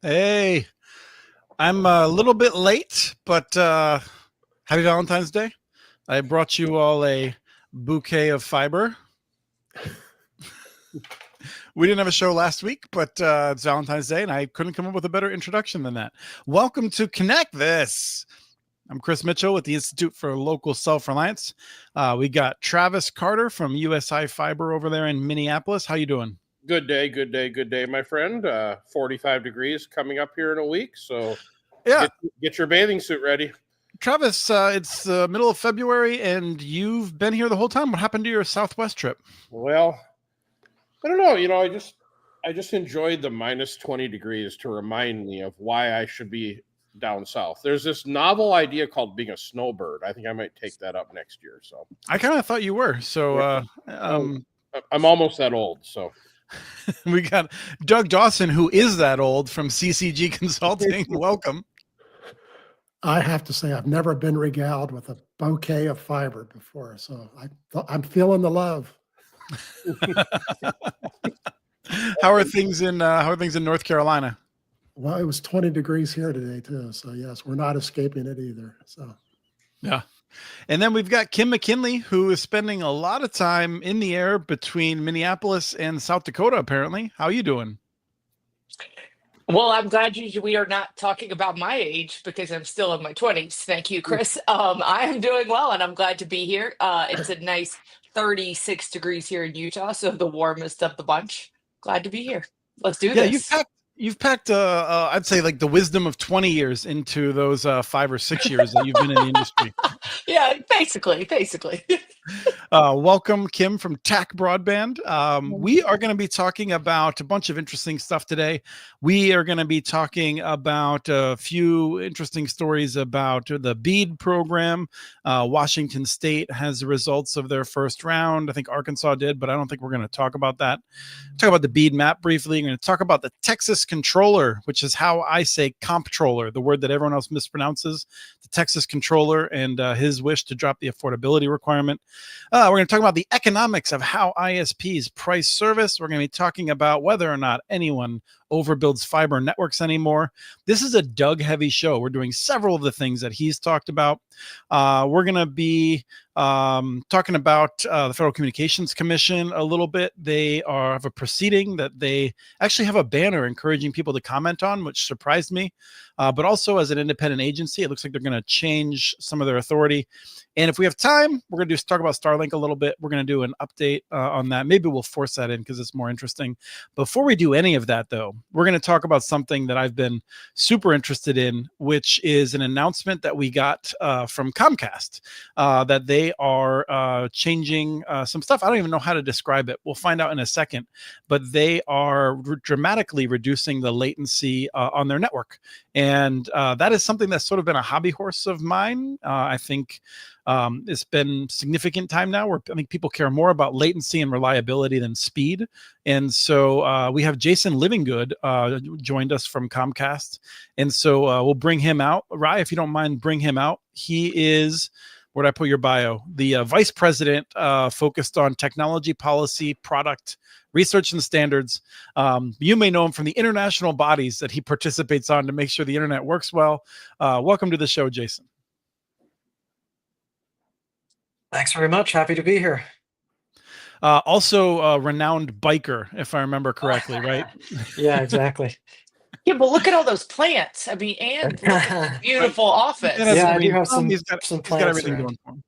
Hey, I'm a little bit late, but happy Valentine's Day. I brought you all a bouquet of fiber. We didn't have a show last week, but it's Valentine's Day, and I couldn't come up with a better introduction than that. Welcome to Connect This. I'm Chris Mitchell with the Institute for Local Self-Reliance. We got Travis Carter from USI Fiber over there in Minneapolis. How you doing? Good day, my friend. 45 degrees coming up here in a week, so yeah, get your bathing suit ready. Travis, it's the middle of February, and you've been here the whole time. What happened to your Southwest trip? Well, I don't know. I just enjoyed the minus 20 degrees to remind me of why I should be down south. There's this novel idea called being a snowbird. I think I might take that up next year. So I kind of thought you were. So I'm almost that old. So. We got Doug Dawson, who is that old, from CCG Consulting. Welcome. I have to say, I've never been regaled with a bouquet of fiber before, so I'm feeling the love. How are things in North Carolina? Well, it was 20 degrees here today too, so yes, we're not escaping it either. So yeah. And then we've got Kim McKinley, who is spending a lot of time in the air between Minneapolis and South Dakota, apparently. How are you doing? Well, I'm glad we are not talking about my age because I'm still in my 20s. Thank you, Chris. I am doing well, and I'm glad to be here. It's a nice 36 degrees here in Utah, so the warmest of the bunch. Glad to be here. Let's do this. You've packed, I'd say, like the wisdom of 20 years into those 5 or 6 years that you've been in the industry. Yeah, basically. Welcome, Kim from TAC Broadband. We are going to be talking about a bunch of interesting stuff today. We are going to be talking about a few interesting stories about the BEAD program. Washington State has the results of their first round. I think Arkansas did, but I don't think we're going to talk about that. Talk about the BEAD map briefly. We're going to talk about the Texas Controller, which is how I say comptroller, the word that everyone else mispronounces. The Texas Controller and his wish to drop the affordability requirement. We're going to talk about the economics of how ISPs price service. We're going to be talking about whether or not anyone overbuilds fiber networks anymore. This is a Doug heavy show. We're doing several of the things that he's talked about. We're going to be talking about the Federal Communications Commission a little bit. They have a proceeding that they actually have a banner encouraging people to comment on, which surprised me. But also as an independent agency, it looks like they're going to change some of their authority. And if we have time, we're going to talk about Starlink a little bit. We're going to do an update on that. Maybe we'll force that in because it's more interesting. Before we do any of that, though, we're going to talk about something that I've been super interested in, which is an announcement that we got from Comcast that they are changing some stuff. I don't even know how to describe it. We'll find out in a second. But they are dramatically reducing the latency on their network. And that is something that's sort of been a hobby horse of mine. I think it's been significant time now where I think people care more about latency and reliability than speed. And so we have Jason Livingood joined us from Comcast. And so we'll bring him out. Rye, if you don't mind, bring him out. He is, where'd I put your bio? The vice president focused on technology, policy, product, research, and standards. You may know him from the international bodies that he participates on to make sure the internet works well. Welcome to the show, Jason. Thanks very much. Happy to be here. Also a renowned biker, if I remember correctly, right? Yeah, exactly. Yeah, but look at all those plants. I mean, and beautiful office. Yeah, I do have some he's got everything going for him.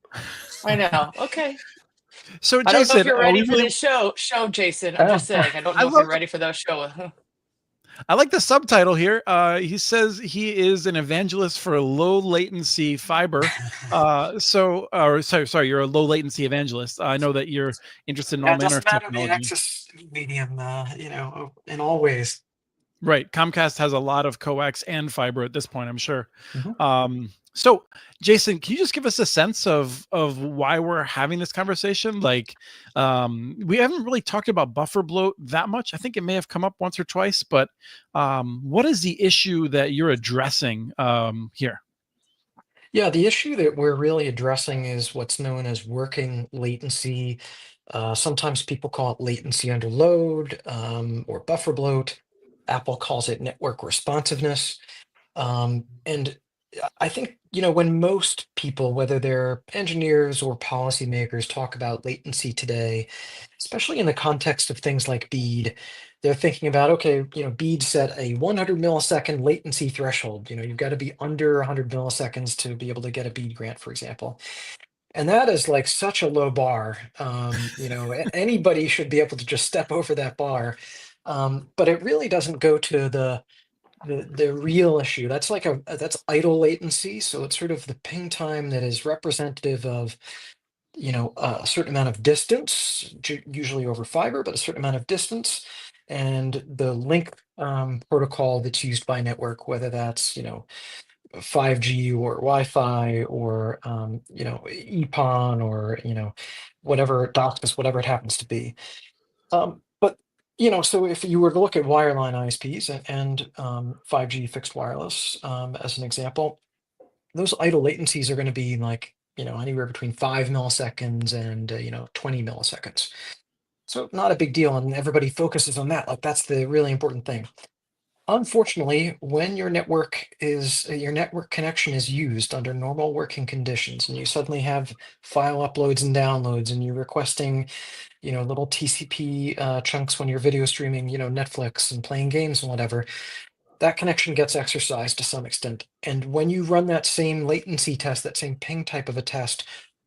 I know. Okay. So, Jason, I don't know if you're ready for this show, Jason. I'm just saying. I don't know if you're ready for that show. I like the subtitle here. He says he is an evangelist for low latency fiber. Sorry, you're a low latency evangelist. I know that you're interested in Yeah, all it manner of doesn't matter the technology. access medium, in all ways. Right. Comcast has a lot of coax and fiber at this point, I'm sure. Mhm. So Jason, can you just give us a sense of why we're having this conversation? Like, we haven't really talked about buffer bloat that much. I think it may have come up once or twice, but what is the issue that you're addressing here? Yeah, the issue that we're really addressing is what's known as working latency. Sometimes people call it latency under load, or buffer bloat. Apple calls it network responsiveness. And I think, when most people, whether they're engineers or policymakers, talk about latency today, especially in the context of things like BEAD, they're thinking about, okay, BEAD set a 100 millisecond latency threshold. You've got to be under 100 milliseconds to be able to get a BEAD grant, for example. And that is like such a low bar. Anybody should be able to just step over that bar. But it really doesn't go to the real issue. That's idle latency. So it's sort of the ping time that is representative of a certain amount of distance, usually over fiber, but a certain amount of distance, and the link protocol that's used by network, whether that's 5G or Wi-Fi or EPON or whatever DOCSIS, whatever it happens to be. But so if you were to look at wireline ISPs and 5G fixed wireless as an example, those idle latencies are going to be like anywhere between 5 milliseconds and 20 milliseconds. So not a big deal, and everybody focuses on that. Like that's the really important thing. Unfortunately, when your network connection is used under normal working conditions, and you suddenly have file uploads and downloads, and you're requesting little TCP chunks when you're video streaming, Netflix and playing games and whatever, that connection gets exercised to some extent. And when you run that same latency test, that same ping type of a test,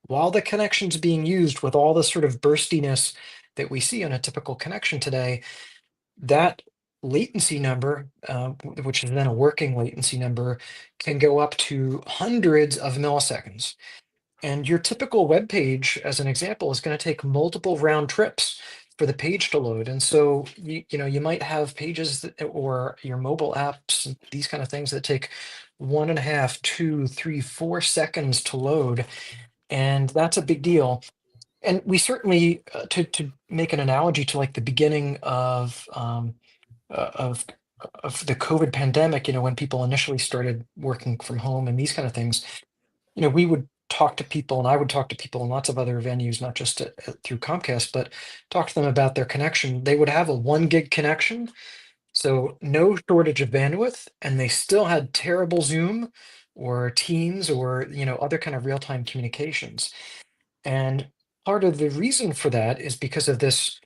while the connection's being used with all the sort of burstiness that we see on a typical connection today, that latency number, which is then a working latency number, can go up to hundreds of milliseconds. And your typical web page, as an example, is going to take multiple round trips for the page to load. And so you might have pages or your mobile apps, these kind of things that take 1.5, 2, 3, 4 seconds to load. And that's a big deal. And we certainly, to make an analogy to like the beginning uh, of of the COVID pandemic, when people initially started working from home and these kind of things, we would talk to people, and I would talk to people in lots of other venues, not just through Comcast, but talk to them about their connection. They would have a 1 gig connection, so no shortage of bandwidth, and they still had terrible Zoom or Teams or other kind of real-time communications. And part of the reason for that is because of this,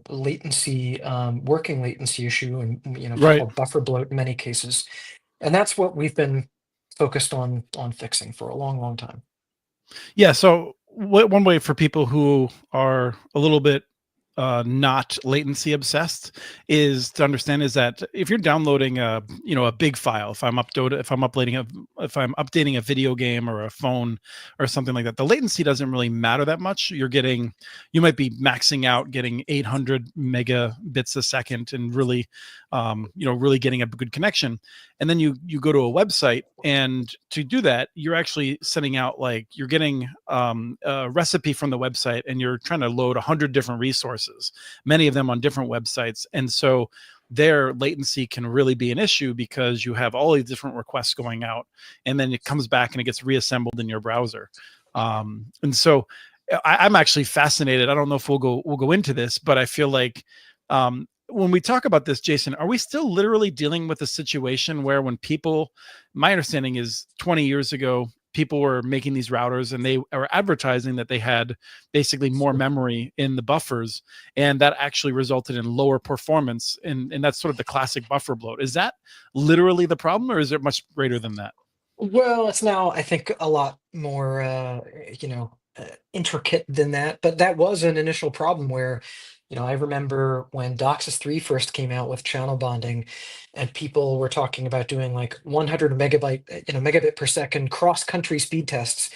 latency, working latency issue, and Right. called buffer bloat in many cases. And that's what we've been focused on fixing for a long, long time. Yeah. So one way for people who are a little bit not latency obsessed is to understand is that if you're downloading a big file, if I'm updating a video game or a phone or something like that, the latency doesn't really matter that much. You might be maxing out getting 800 megabits a second and really really getting a good connection. And then you go to a website, and to do that, you're actually sending out, like, you're getting a recipe from the website, and you're trying to load 100 different resources, many of them on different websites. And so their latency can really be an issue because you have all these different requests going out, and then it comes back and it gets reassembled in your browser. And so I'm actually fascinated. I don't know if we'll go into this, but I feel like when we talk about this, Jason, are we still literally dealing with a situation where my understanding is 20 years ago, people were making these routers and they are advertising that they had basically more memory in the buffers, and that actually resulted in lower performance. And that's sort of the classic buffer bloat. Is that literally the problem, or is it much greater than that? Well, it's now, I think, a lot more, intricate than that. But that was an initial problem where, I remember when DOCSIS 3 first came out with channel bonding, and people were talking about doing like 100 megabit per second cross-country speed tests.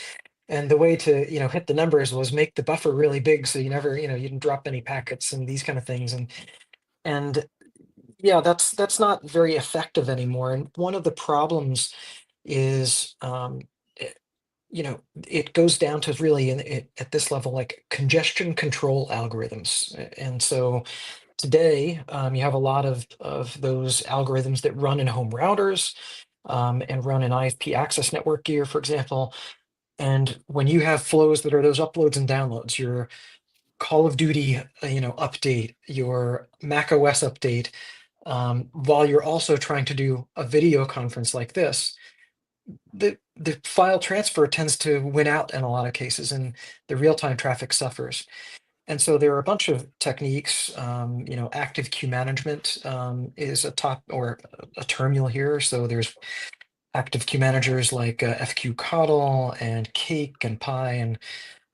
And the way to, hit the numbers was make the buffer really big so you never, you didn't drop any packets and these kind of things. And yeah, that's not very effective anymore. And one of the problems is, it, it goes down to really at this level, like congestion control algorithms. And so today, you have a lot of those algorithms that run in home routers, and run in ISP access network gear, for example. And when you have flows that are those uploads and downloads, your Call of Duty, update, your Mac OS update, while you're also trying to do a video conference like this, the file transfer tends to win out in a lot of cases, and the real-time traffic suffers. And so there are a bunch of techniques. Active queue management is a term you'll hear. So there's active queue managers like FQCoddle and Cake and Pi, and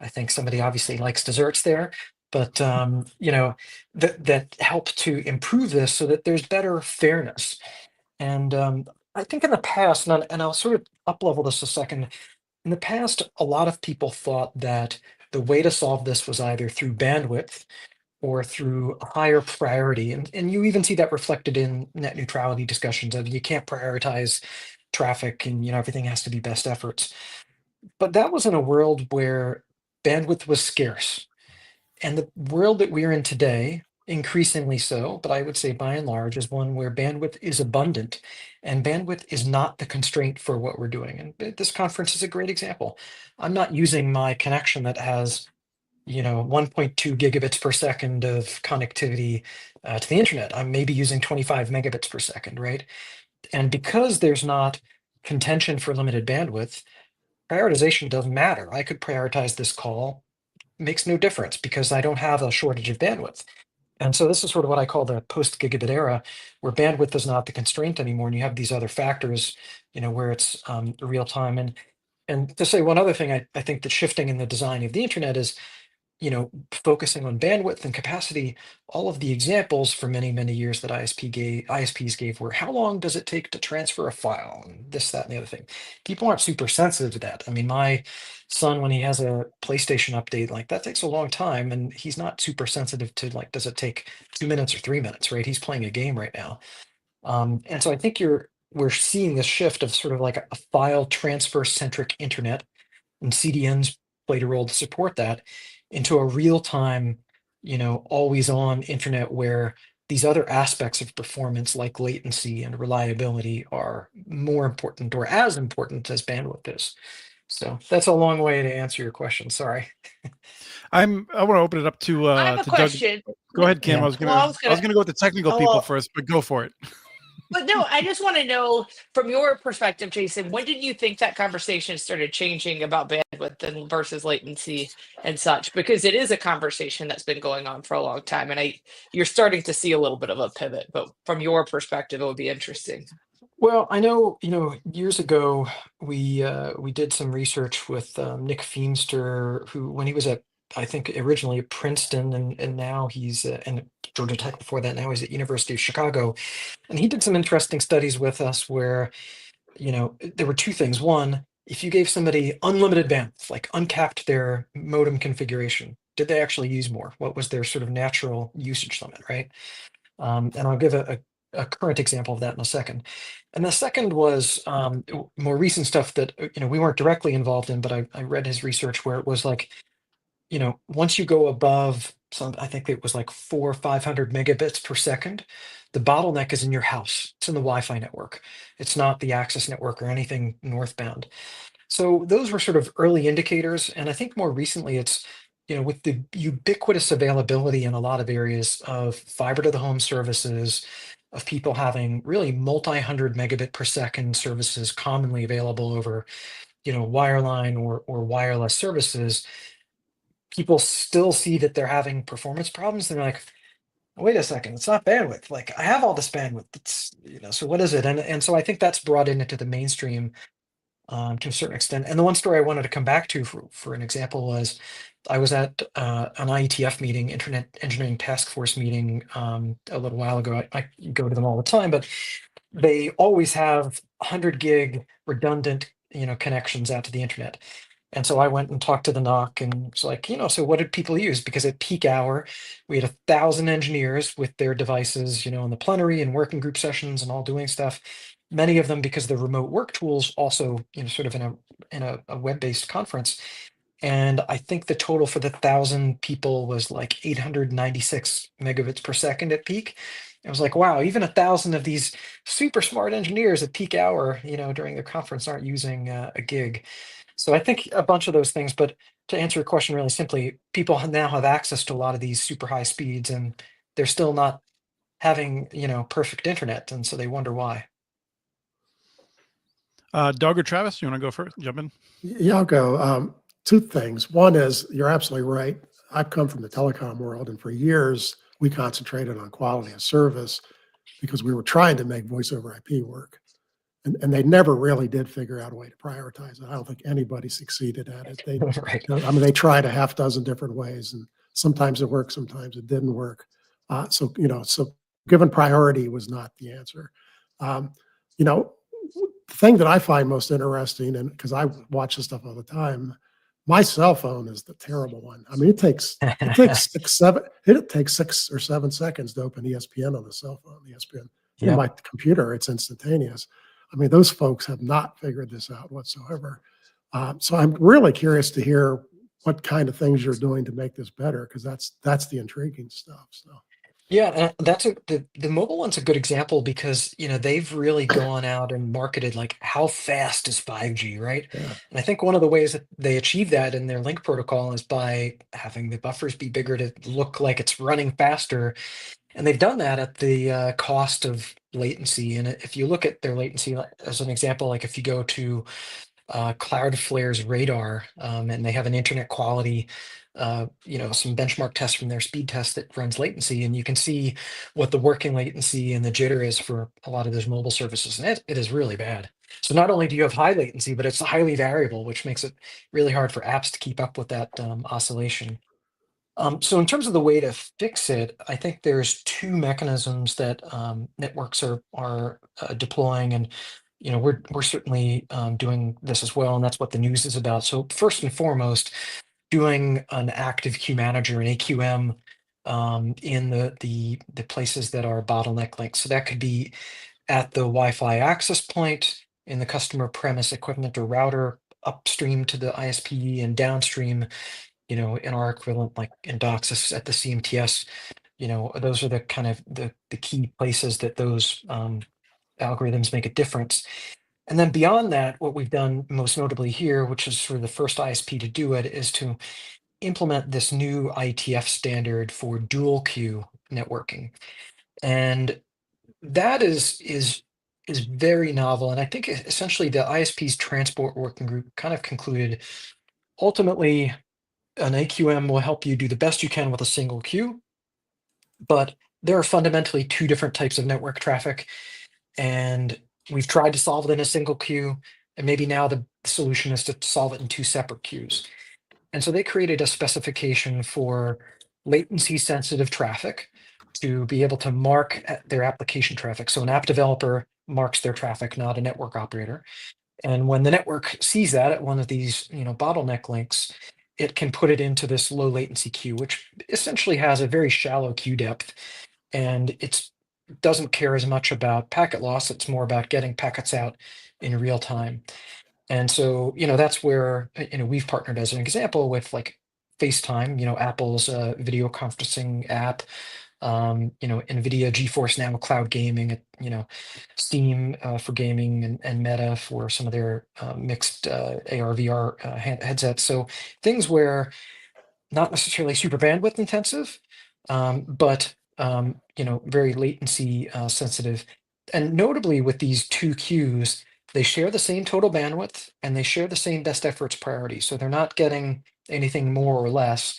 I think somebody obviously likes desserts there. But that help to improve this so that there's better fairness. And I think in the past, and I'll sort of up-level this a second. In the past, a lot of people thought that the way to solve this was either through bandwidth or through a higher priority. And you even see that reflected in net neutrality discussions of you can't prioritize traffic and everything has to be best efforts. But that was in a world where bandwidth was scarce. And the world that we're in today, increasingly so, but I would say by and large, is one where bandwidth is abundant and bandwidth is not the constraint for what we're doing. And this conference is a great example. I'm not using my connection that has 1.2 gigabits per second of connectivity to the internet. I'm maybe using 25 megabits per second, right? And because there's not contention for limited bandwidth, prioritization doesn't matter. I could prioritize this call, makes no difference because I don't have a shortage of bandwidth. And so this is sort of what I call the post-gigabit era, where bandwidth is not the constraint anymore, and you have these other factors, where it's real time. And to say one other thing, I think that shifting in the design of the internet is focusing on bandwidth and capacity. All of the examples for many, many years that ISPs gave were how long does it take to transfer a file and this, that, and the other thing. People aren't super sensitive to that. I mean, my son, when he has a PlayStation update, like that takes a long time, and he's not super sensitive to like, does it take 2 minutes or 3 minutes, right? He's playing a game right now. And so I think we're seeing this shift of sort of like a file transfer centric internet, and CDNs played a role to support that, into a real-time, always on internet where these other aspects of performance like latency and reliability are more important or as important as bandwidth is. So that's a long way to answer your question. Sorry. I want to open it up to I have a Doug. question. Go ahead, Kim. Yeah. I was gonna go with the technical Oh, people well, first, but go for it. but no, I just want to know from your perspective, Jason, when did you think that conversation started changing about bandwidth and versus latency and such? Because it is a conversation that's been going on for a long time, and you're starting to see a little bit of a pivot. But from your perspective, it would be interesting. Well, I know, years ago we did some research with Nick Feimster, who when he was at, I think originally at Princeton, and now he's and Georgia Tech before that. Now he's at University of Chicago, and he did some interesting studies with us where there were two things. One, if you gave somebody unlimited bandwidth, like uncapped their modem configuration, did they actually use more? What was their sort of natural usage limit, right? And I'll give a current example of that in a second. And the second was more recent stuff that we weren't directly involved in, but I read his research where it was like, once you go above some, I think it was like 400 or 500 megabits per second, the bottleneck is in your house. It's in the Wi-Fi network. It's not the access network or anything northbound. So those were sort of early indicators. And I think more recently it's, with the ubiquitous availability in a lot of areas of fiber to the home services, of people having really multi-hundred megabit per second services commonly available over, wireline or wireless services, people still see that they're having performance problems. They're like, wait a second, it's not bandwidth. Like I have all this bandwidth. It's, so what is it? And so I think that's brought into the mainstream to a certain extent. And the one story I wanted to come back to for an example was I was at an IETF meeting, Internet Engineering Task Force meeting, a little while ago. I go to them all the time, but they always have 100 gig redundant, connections out to the internet. And so I went and talked to the NOC and was like, so what did people use? Because at peak hour, we had 1,000 engineers with their devices, in the plenary and working group sessions and all doing stuff. Many of them, because the remote work tools also, sort of in a web-based conference. And I think the total for the 1,000 people was like 896 megabits per second at peak. I was like, wow, even 1,000 of these super smart engineers at peak hour, during the conference aren't using a gig. So I think a bunch of those things, but to answer your question really simply, people now have access to a lot of these super high speeds and they're still not having, perfect internet. And so they wonder why. Doug or Travis, you want to go first? Jump in. Yeah, I'll go. Two things. One is you're absolutely right. I've come from the telecom world, and for years we concentrated on quality of service because we were trying to make voice over IP work. And they never really did figure out a way to prioritize it. I don't think anybody succeeded at it. Right. They tried a half dozen different ways, and sometimes it worked, sometimes it didn't work. So given priority was not the answer. The thing that I find most interesting, and because I watch this stuff all the time, my cell phone is the terrible one. I mean, it takes 6 or 7 seconds to open ESPN on the cell phone. ESPN. Yeah. In my computer, it's instantaneous. I mean, those folks have not figured this out whatsoever. So I'm really curious to hear what kind of things you're doing to make this better, because that's the intriguing stuff. So. Yeah, that's the mobile one's a good example because they've really gone out and marketed like how fast is 5G, right? Yeah. And I think one of the ways that they achieve that in their link protocol is by having the buffers be bigger to look like it's running faster. And they've done that at the cost of latency. And if you look at their latency as an example, like if you go to Cloudflare's radar, and they have an internet quality, some benchmark tests from their speed test that runs latency, and you can see what the working latency and the jitter is for a lot of those mobile services, and it is really bad. So not only do you have high latency, but it's highly variable, which makes it really hard for apps to keep up with that oscillation. So in terms of the way to fix it, I think there's two mechanisms that networks are deploying, and we're certainly doing this as well, and that's what the news is about. So first and foremost, doing an active queue manager, an AQM, in the places that are bottleneck links. So that could be at the Wi-Fi access point, in the customer premise equipment or router, upstream to the ISP, and downstream, in our equivalent, like in DOCSIS at the CMTS. Those are the kind of the key places that those algorithms make a difference. And then beyond that, what we've done most notably here, which is sort of the first ISP to do it, is to implement this new IETF standard for dual queue networking. And that is very novel. And I think essentially the ISP's transport working group kind of concluded ultimately an AQM will help you do the best you can with a single queue, but there are fundamentally two different types of network traffic, and we've tried to solve it in a single queue, and maybe now the solution is to solve it in two separate queues. And so they created a specification for latency sensitive traffic to be able to mark their application traffic. So an app developer marks their traffic, not a network operator. And when the network sees that at one of these, bottleneck links, it can put it into this low latency queue, which essentially has a very shallow queue depth. And it doesn't care as much about packet loss. It's more about getting packets out in real time. And so, that's where, we've partnered as an example with like FaceTime, Apple's video conferencing app, NVIDIA GeForce Now cloud gaming, Steam for gaming, and Meta for some of their mixed AR, VR headsets. So things where not necessarily super bandwidth intensive, but very latency sensitive. And notably with these two queues, they share the same total bandwidth and they share the same best efforts priority. So they're not getting anything more or less.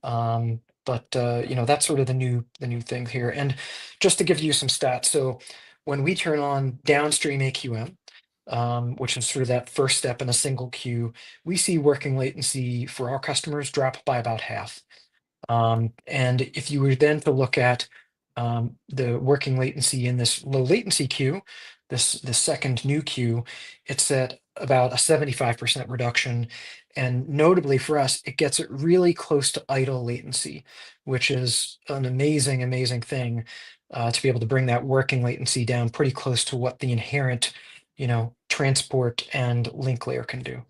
But that's sort of the new thing here. And just to give you some stats, so when we turn on downstream AQM, which is sort of that first step in a single queue, we see working latency for our customers drop by about half. And if you were then to look at the working latency in this low latency queue, this second new queue, it's at about a 75% reduction. And notably for us, it gets it really close to idle latency, which is an amazing, amazing thing to be able to bring that working latency down pretty close to what the inherent, transport and link layer can do.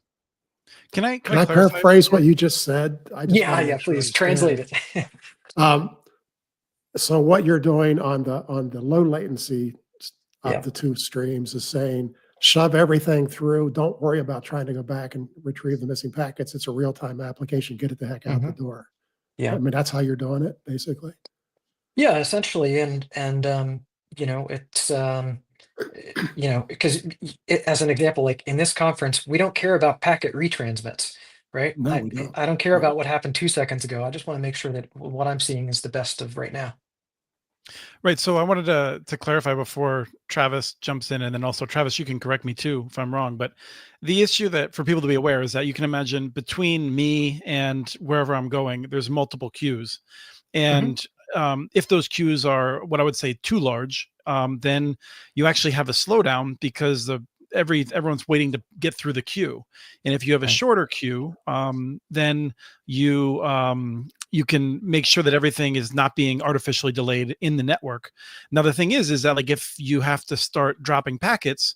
Can I Can I clarify? paraphrase what you just said? I just Yeah, wanna yeah, make sure I please understand. translate it. So what you're doing on the low latency of Yeah. the two streams is saying, shove everything through. Don't worry about trying to go back and retrieve the missing packets. It's a real-time application. Get it the heck out the door. Yeah. I mean, that's how you're doing it, basically. Yeah, essentially, and it's because as an example, like in this conference, we don't care about packet retransmits, right? No, I we don't. I don't care No. about what happened 2 seconds ago. I just want to make sure that what I'm seeing is the best of right now. Right. So I wanted to clarify before Travis jumps in, and then also Travis, you can correct me too if I'm wrong. But the issue that for people to be aware is that you can imagine between me and wherever I'm going, there's multiple queues, and if those queues are what I would say too large, then you actually have a slowdown because everyone's waiting to get through the queue, and if you have a Right. shorter queue, then you can make sure that everything is not being artificially delayed in the network. Now, the thing is that like if you have to start dropping packets,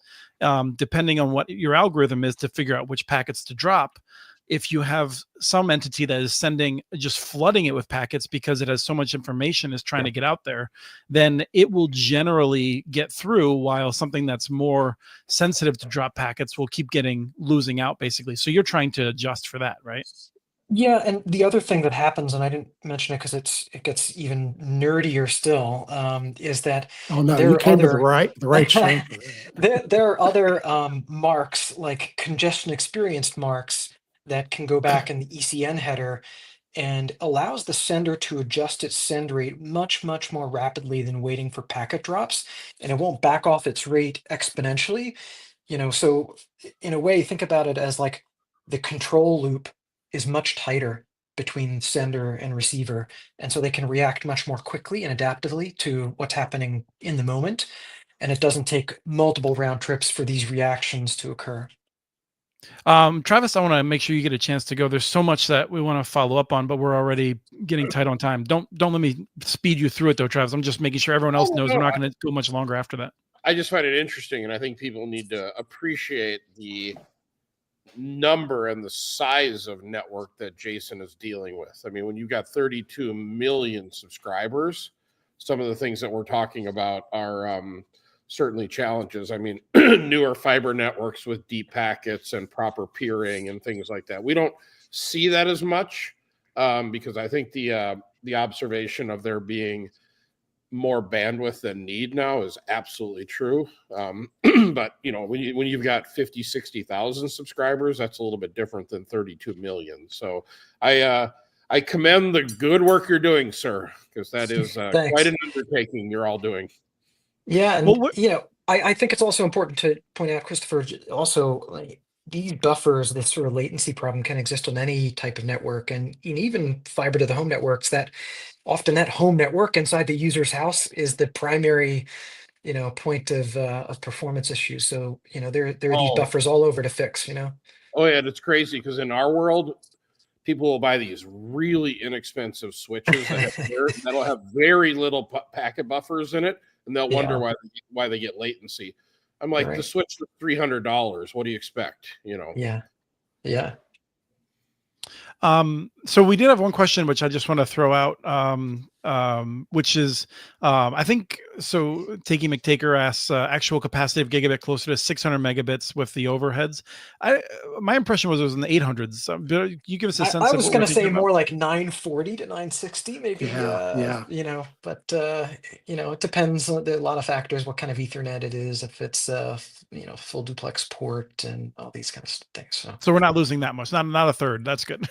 depending on what your algorithm is to figure out which packets to drop, if you have some entity that is just flooding it with packets because it has so much information is trying to get out there, then it will generally get through, while something that's more sensitive to drop packets will keep losing out basically. So you're trying to adjust for that, right? Yeah, and the other thing that happens, and I didn't mention it because it gets even nerdier still, is that Oh, no, there you are came to the other right show for that. there are other marks like congestion experienced marks that can go back in the ECN header and allows the sender to adjust its send rate much, much more rapidly than waiting for packet drops, and it won't back off its rate exponentially. So in a way, think about it as like the control loop is much tighter between sender and receiver, and so they can react much more quickly and adaptively to what's happening in the moment, and it doesn't take multiple round trips for these reactions to occur. Travis, I want to make sure you get a chance to go. There's so much that we want to follow up on, but we're already getting tight on time. Don't let me speed you through it though, Travis. I'm just making sure everyone else knows we're not going to go much longer after that. I just find it interesting, and I think people need to appreciate the number and the size of network that Jason is dealing with. I mean, when you've got 32 million subscribers, some of the things that we're talking about are certainly challenges. I mean, newer fiber networks with deep packets and proper peering and things like that. We don't see that as much because I think the observation of there being more bandwidth than need now is absolutely true. But when you've got 50, 60,000 subscribers, that's a little bit different than 32 million. So I commend the good work you're doing, sir, because that is quite an undertaking you're all doing. Yeah, and I think it's also important to point out, Christopher, also like these buffers, this sort of latency problem can exist on any type of network, and even fiber to the home networks. That often that home network inside the user's house is the primary, point of performance issues. So there are these buffers all over to fix. Oh yeah, it's crazy because in our world, people will buy these really inexpensive switches that'll have very little packet buffers in it, and they'll wonder why they get latency. I'm like, the switch was $300. What do you expect? Yeah. So we did have one question which I just want to throw out, which is I think so. Takey McTaker asks actual capacity of gigabit closer to 600 megabits with the overheads. My impression was it was in the 800s. You give us a sense. I was going to say more like 940 to 960, maybe. Yeah. But it depends. There are a lot of factors. What kind of Ethernet it is, if it's full duplex port and all these kind of things. So we're not losing that much. Not a third. That's good.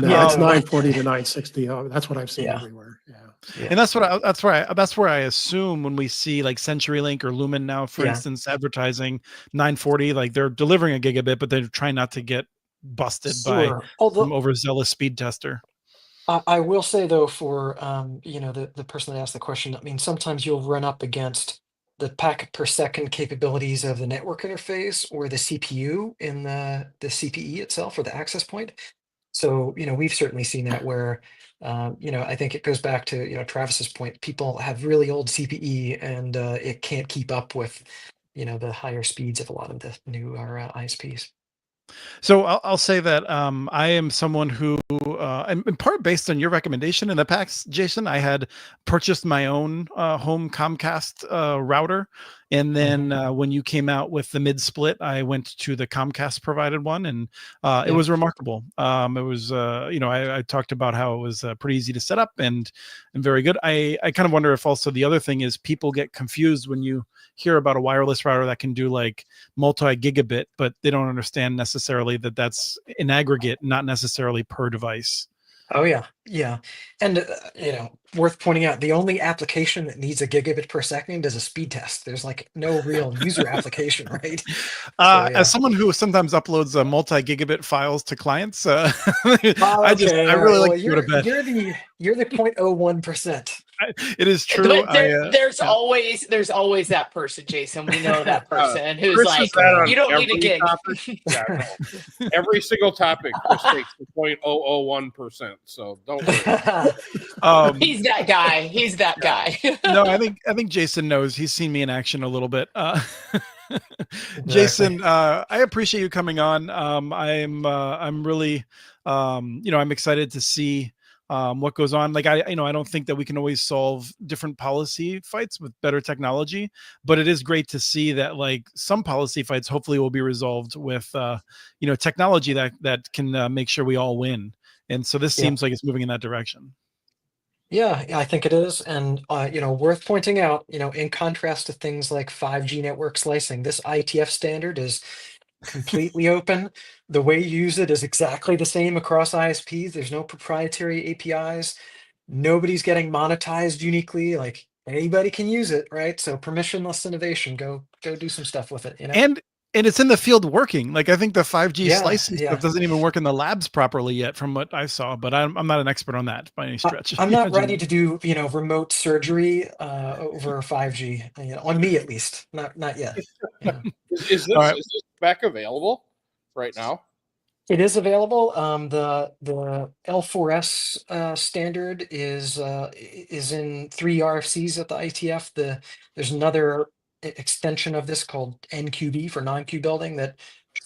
No, Yeah, it's no, 940 to 960. Oh, that's what I've seen Yeah. everywhere. Yeah. Yeah. And that's where I assume when we see like CenturyLink or Lumen now, for Yeah. instance, advertising 940, like they're delivering a gigabit, but they're trying not to get busted by Sure. some Although overzealous speed tester. I will say though, for the person that asked the question, I mean, sometimes you'll run up against the packet per second capabilities of the network interface or the CPU in the CPE itself or the access point. So, we've certainly seen that where, I think it goes back to, Travis's point. People have really old CPE and it can't keep up with, the higher speeds of a lot of the newer ISPs. So I'll say that I am someone who, and in part based on your recommendation in the past, Jason, I had purchased my own home Comcast router, and then when you came out with the mid split, I went to the Comcast provided one, and it Yeah. was remarkable. It was, I talked about how it was pretty easy to set up and very good. I kind of wonder if also the other thing is people get confused when you hear about a wireless router that can do like multi-gigabit, but they don't understand necessarily that that's in aggregate, not necessarily per device. Oh yeah, yeah, and worth pointing out, the only application that needs a gigabit per second is a speed test. There's like no real user application, right? So yeah. As someone who sometimes uploads multi-gigabit files to clients, Oh, okay, I all really right. like Well, to go to bed. you're the 0.01%. It is true. But there's Yeah. always that person, Jason. We know that person who's Chris is like, that on you don't need a every gig. topic? Yeah, no. Every single topic, Chris takes the 0.001%. So don't worry. He's that guy. He's that guy. No, I think Jason knows. He's seen me in action a little bit. Jason, I appreciate you coming on. I'm really, I'm excited to see what goes on. Like I don't think that we can always solve different policy fights with better technology, but it is great to see that like some policy fights hopefully will be resolved with, technology that can make sure we all win. And so this Yeah. seems like it's moving in that direction. Yeah, I think it is. And, worth pointing out, in contrast to things like 5G network slicing, this IETF standard is completely open. The way you use it is exactly the same across ISPs. There's no proprietary APIs. Nobody's getting monetized uniquely. Like anybody can use it, right? So permissionless innovation, go do some stuff with it, And it's in the field working. Like I think the 5G Yeah, slicing yeah. stuff doesn't even work in the labs properly yet, from what I saw. But I'm not an expert on that by any stretch. I'm not ready to do, remote surgery over 5G, on me at least. Not yet. Yeah. Is All right. this spec available right now? It is available. The L4S standard is in 3 RFCs at the ITF. There's another extension of this called NQB for non-Q building that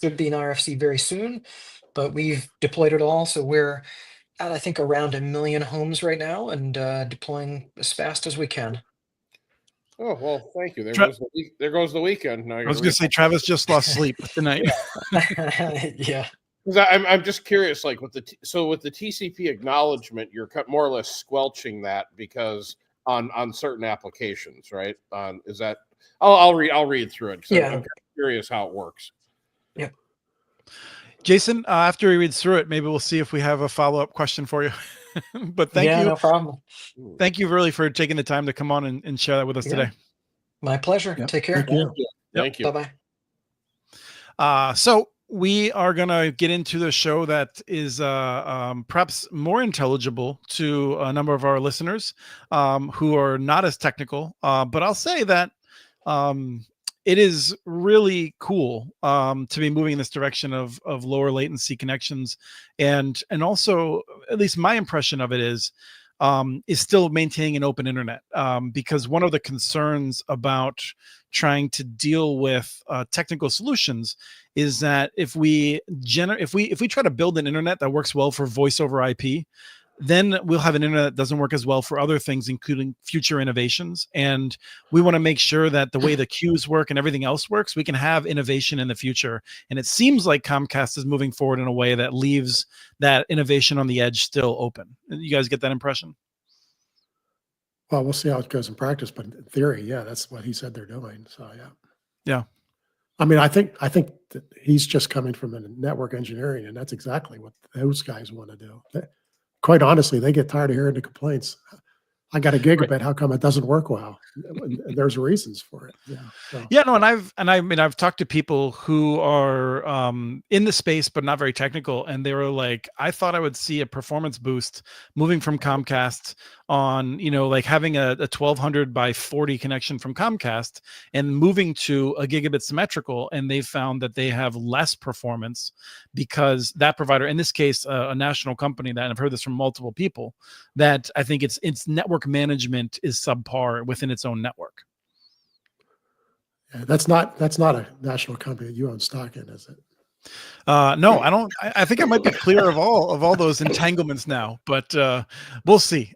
should be an RFC very soon, but we've deployed it all. So we're at, I think, around 1 million homes right now and deploying as fast as we can. Oh well, thank you. There goes the weekend. Now I was going to say Travis just lost sleep tonight. Yeah. Because I'm just curious, like with the TCP acknowledgement, you're more or less squelching that because on certain applications, right? Is that? I'll read through it. Yeah. I'm kind of curious how it works. Yeah. Jason, after we read through it, maybe we'll see if we have a follow-up question for you. But thank you. No problem. Thank you really for taking the time to come on and share that with us today. My pleasure. Yep. Take care. Thank you. Thank you. Bye-bye. So we are going to get into the show that is perhaps more intelligible to a number of our listeners who are not as technical. But I'll say that it is really cool to be moving in this direction of lower latency connections, and also, at least my impression of it is still maintaining an open internet, because one of the concerns about trying to deal with technical solutions is that if we try to build an internet that works well for voice over IP, then we'll have an internet that doesn't work as well for other things, including future innovations. And we want to make sure that the way the queues work and everything else works, we can have innovation in the future. And it seems like Comcast is moving forward in a way that leaves that innovation on the edge still open. You guys get that impression? Well, we'll see how it goes in practice, but in theory, yeah, that's what he said they're doing. So yeah. Yeah. I mean, I think that he's just coming from a network engineering, and that's exactly what those guys want to do. Quite honestly, they get tired of hearing the complaints. I got a gigabit. How come it doesn't work well? There's reasons for it. Yeah. So. Yeah, no, I've talked to people who are in the space but not very technical, and they were like, I thought I would see a performance boost moving from Comcast on, like having a 1200 by 40 connection from Comcast and moving to a gigabit symmetrical, and they found that they have less performance because that provider, in this case, a national company, that, and I've heard this from multiple people, that I think its network management is subpar within its own network. Yeah, that's not a national company that you own stock in, is it? No, I don't. I think I might be clear of all those entanglements now, but we'll see.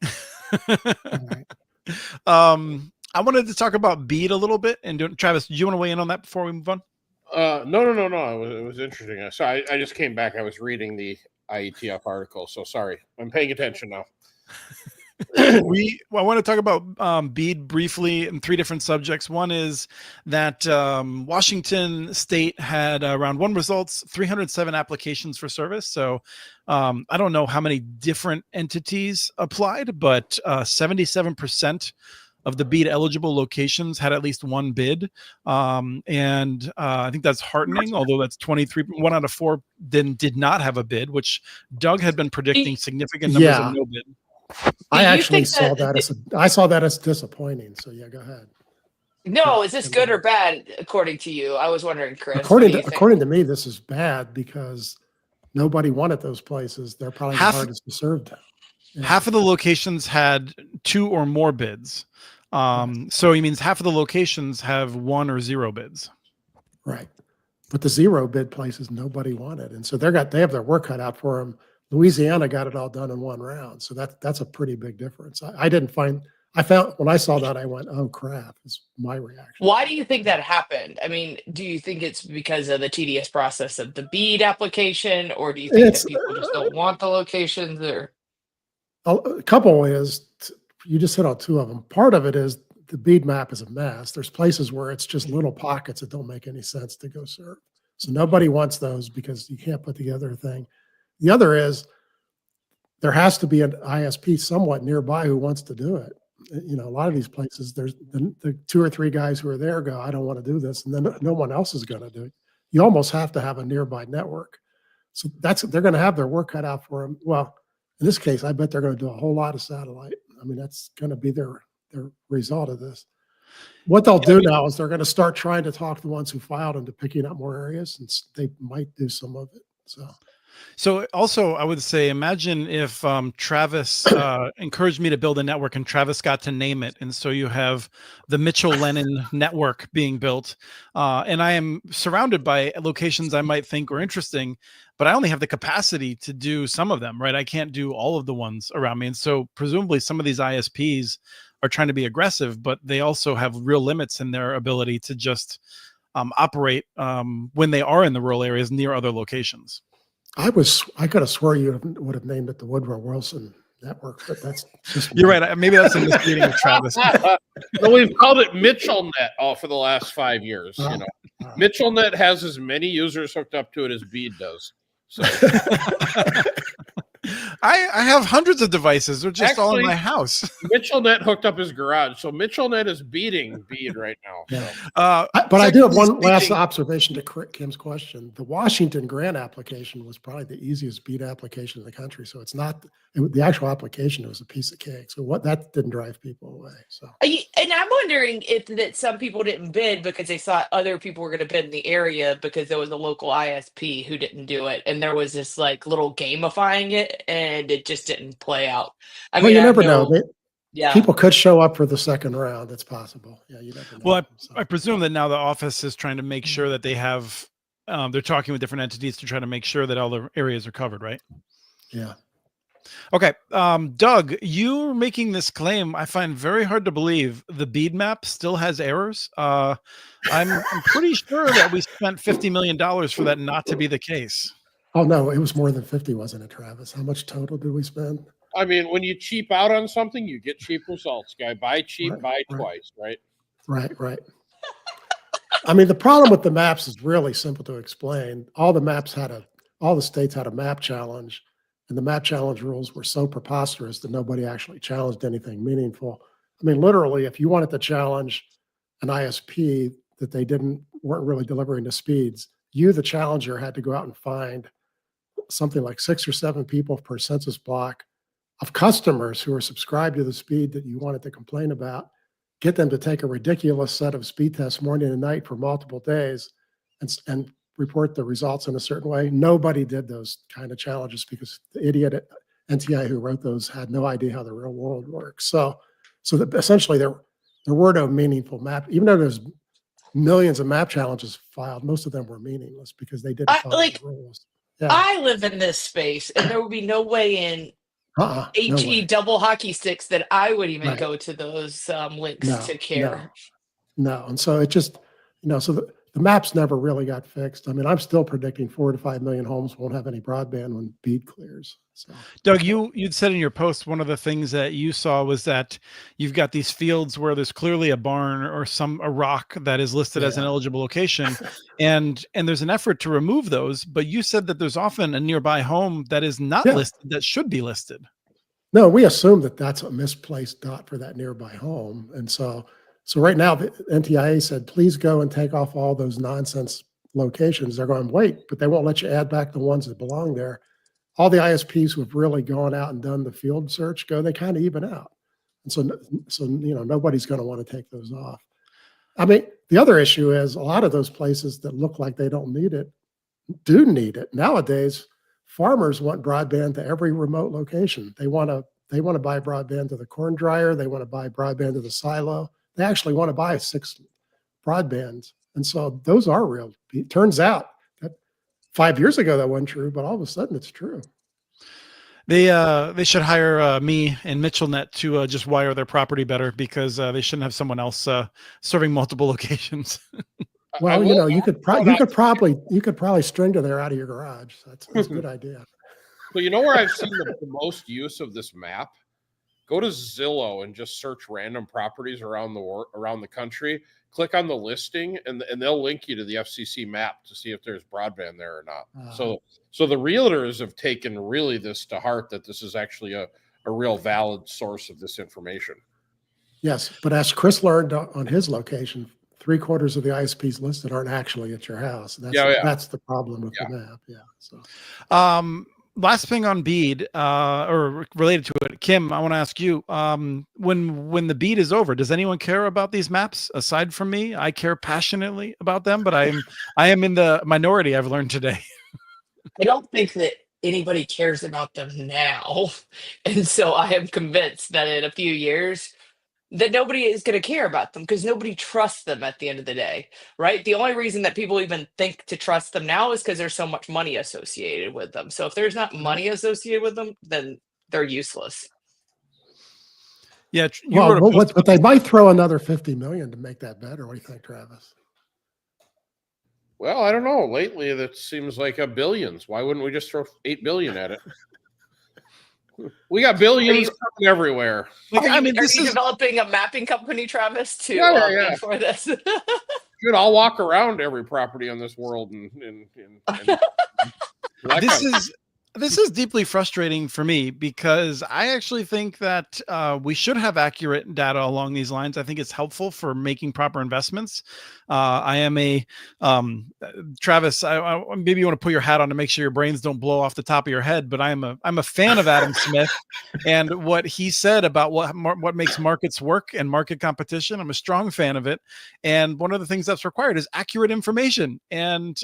Right. I wanted to talk about BEAD a little bit, and Travis, do you want to weigh in on that before we move on? No. It was interesting. So I just came back. I was reading the IETF article. So sorry. I'm paying attention now. I want to talk about BEAD briefly in 3 different subjects. One is that Washington State had round 1 results, 307 applications for service. So I don't know how many different entities applied, but 77% of the BEAD eligible locations had at least one bid. And I think that's heartening, although that's 23, 1 out of 4 then did not have a bid, which Doug had been predicting significant numbers of no bid. I actually saw that as disappointing. So yeah, go ahead. No, is this good or bad according to you? I was wondering, Chris. According to me, this is bad because nobody wanted those places. They're probably the hardest to serve them. Yeah. Half of the locations had 2 or more bids. So it means half of the locations have 1 or 0 bids. Right. But the 0 bid places nobody wanted. And so they have their work cut out for them. Louisiana got it all done in 1 round. So that's a pretty big difference. I found when I saw that, I went, oh crap, is my reaction. Why do you think that happened? I mean, do you think it's because of the tedious process of the BEAD application, or do you think that people just don't want the locations? Or a couple is, you just hit on 2 of them. Part of it is the BEAD map is a mess. There's places where it's just little pockets that don't make any sense to go serve. So nobody wants those because you can't put together a thing. The other is there has to be an ISP somewhat nearby who wants to do it. A lot of these places, there's the 2 or 3 guys who are there go, I don't want to do this. And then no one else is going to do it. You almost have to have a nearby network. So they're going to have their work cut out for them. Well, in this case, I bet they're going to do a whole lot of satellite. I mean, that's going to be their result of this. What they'll do now is they're going to start trying to talk the ones who filed into picking up more areas, and they might do some of it. So also, I would say, imagine if Travis encouraged me to build a network and Travis got to name it. And so you have the Mitchell-Lennon network being built. And I am surrounded by locations I might think are interesting, but I only have the capacity to do some of them, right? I can't do all of the ones around me. And so presumably some of these ISPs are trying to be aggressive, but they also have real limits in their ability to just operate when they are in the rural areas near other locations. I could have swore you would have named it the Woodrow Wilson network, but that's just you're right. Maybe that's a misleading of Travis. No, we've called it MitchellNet for the last 5 years. MitchellNet has as many users hooked up to it as BEAD does. So. I have hundreds of devices. They're just all in my house. MitchellNet hooked up his garage, so MitchellNet is beating BEAD right now. Yeah. But I do have one last observation to Kim's question. The Washington grant application was probably the easiest BEAD application in the country. So it's not the actual application was a piece of cake. So that didn't drive people away. So and I'm wondering if that some people didn't bid because they thought other people were going to bid in the area because there was a local ISP who didn't do it, and there was this like little gamifying it, and it just didn't play out. I mean, you never know. Yeah, people could show up for the second round. It's possible. Yeah, you never know. Well, I presume that now the office is trying to make sure that they have. They're talking with different entities to try to make sure that all the areas are covered, right? Yeah. Okay, Doug, you're making this claim. I find very hard to believe. The BEAD map still has errors. I'm pretty sure that we spent $50 million for that not to be the case. Oh no, it was more than 50, wasn't it, Travis? How much total did we spend? I mean, when you cheap out on something, you get cheap results, guy. Buy cheap, buy twice, right? Right. I mean, the problem with the maps is really simple to explain. All the states had a map challenge, and the map challenge rules were so preposterous that nobody actually challenged anything meaningful. I mean, literally, if you wanted to challenge an ISP that weren't really delivering the speeds, you, the challenger, had to go out and find something like 6 or 7 people per census block of customers who are subscribed to the speed that you wanted to complain about, get them to take a ridiculous set of speed tests morning and night for multiple days, and report the results in a certain way. Nobody did those kind of challenges because the idiot at NTI who wrote those had no idea how the real world works. So essentially there were no meaningful map, even though there's millions of map challenges filed, most of them were meaningless because they didn't follow the rules. Yeah. I live in this space, and there would be no way in No HE way. double hockey sticks that I would even Right. go to those links No, to care. No. And so it just, so the maps never really got fixed. I mean, I'm still predicting 4 to 5 million homes won't have any broadband when BEAD clears. So, Doug, you'd said in your post, one of the things that you saw was that you've got these fields where there's clearly a barn or a rock that is listed as an eligible location, and there's an effort to remove those. But you said that there's often a nearby home that is not listed that should be listed. No, we assume that that's a misplaced dot for that nearby home. And so right now the NTIA said, please go and take off all those nonsense locations. They're going, wait, but they won't let you add back the ones that belong there. All the ISPs who have really gone out and done the field search they kind of even out. And so nobody's going to want to take those off. I mean, the other issue is a lot of those places that look like they don't need it do need it. Nowadays, farmers want broadband to every remote location. They want to buy broadband to the corn dryer. They want to buy broadband to the silo. They actually want to buy 6 broadbands. And so those are real. It turns out that 5 years ago that wasn't true, but all of a sudden it's true. They should hire me and MitchellNet to just wire their property better, because they shouldn't have someone else serving multiple locations. Well, you could probably string to there out of your garage. So that's a good idea. Well, you know where I've seen the most use of this map? Go to Zillow and just search random properties around the country. Click on the listing, and they'll link you to the FCC map to see if there's broadband there or not. So the realtors have taken really this to heart, that this is actually a real valid source of this information. Yes, but as Chris learned on his location, 3/4 of the ISPs listed aren't actually at your house. That's the problem with the map. Yeah. So, last thing on BEAD, or related to it, Kim, I want to ask you, when the BEAD is over, does anyone care about these maps aside from me? I care passionately about them, but I am in the minority, I've learned today. I don't think that anybody cares about them now. And so I am convinced that in a few years that nobody is going to care about them, because nobody trusts them at the end of the day, right? The only reason that people even think to trust them now is because there's so much money associated with them. So if there's not money associated with them, then they're useless. Yeah. but they might throw another 50 million to make that better. What do you think, Travis? Well, I don't know. Lately, that seems like billions. Why wouldn't we just throw 8 billion at it? We got billions coming everywhere. Are you developing a mapping company, Travis, to pay for this? Dude, I'll walk around every property on this world and This is deeply frustrating for me, because I actually think that we should have accurate data along these lines. I think it's helpful for making proper investments. I am Travis, I maybe you want to put your hat on to make sure your brains don't blow off the top of your head, but I'm a fan of Adam Smith and what he said about what makes markets work and market competition. I'm a strong fan of it. And one of the things that's required is accurate information. And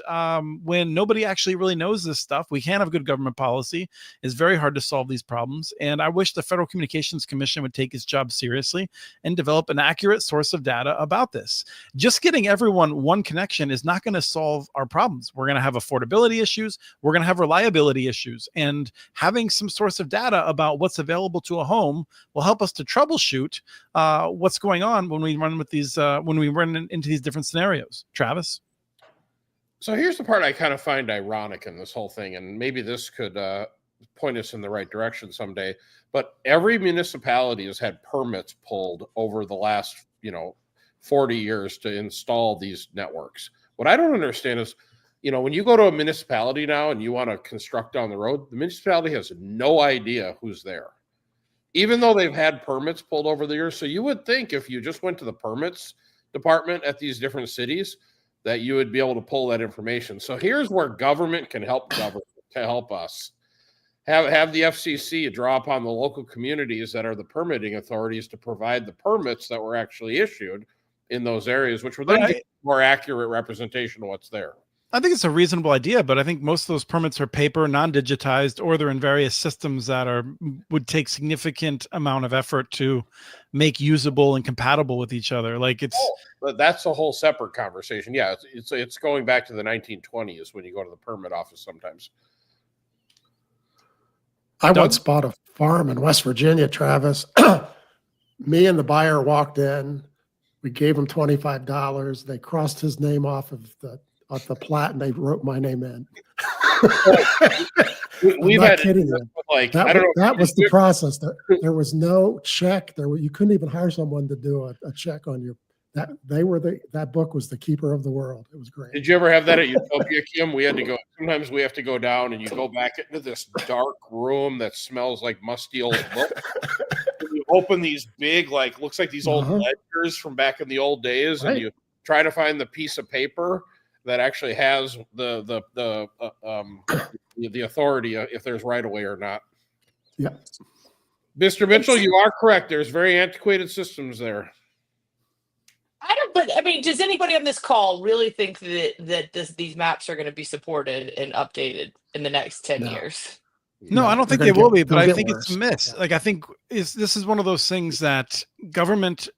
when nobody actually really knows this stuff, we can't have good government policy. It's very hard to solve these problems. And I wish the Federal Communications Commission would take its job seriously and develop an accurate source of data about this. Just getting everyone one connection is not going to solve our problems. We're going to have affordability issues. We're going to have reliability issues. And having some source of data about what's available to a home will help us to troubleshoot what's going on when we run with these, when we run into these different scenarios. Travis? So here's the part I kind of find ironic in this whole thing, and maybe this could point us in the right direction someday. But every municipality has had permits pulled over the last, 40 years to install these networks. What I don't understand is, when you go to a municipality now and you want to construct down the road, the municipality has no idea who's there, even though they've had permits pulled over the years. So you would think if you just went to the permits department at these different cities, that you would be able to pull that information. So here's where government can help government to help us. Have the FCC draw upon the local communities that are the permitting authorities to provide the permits that were actually issued in those areas, which would then give more accurate representation of what's there. I think it's a reasonable idea, but I think most of those permits are paper, non-digitized, or they're in various systems that would take significant amount of effort to make usable and compatible with each other. But that's a whole separate conversation. Yeah, it's going back to the 1920s when you go to the permit office sometimes. I once bought a farm in West Virginia, Travis. Me and the buyer walked in. We gave him $25. They crossed his name off of the plat and they wrote my name in. We've not had kidding you. That was the process. There was no check. You couldn't even hire someone to do a check on your. That book was the keeper of the world. It was great. Did you ever have that at Utopia, Kim? Sometimes we have to go down and you go back into this dark room that smells like musty old books. You open these big, looks like these old ledgers from back in the old days, and you try to find the piece of paper that actually has the authority if there's right of way or not. Yeah. Mr. Mitchell, you are correct. There's very antiquated systems there. Does anybody on this call really think that these maps are going to be supported and updated in the next 10 years? No, I don't think they will be, but I think it's a miss. I think this is one of those things that government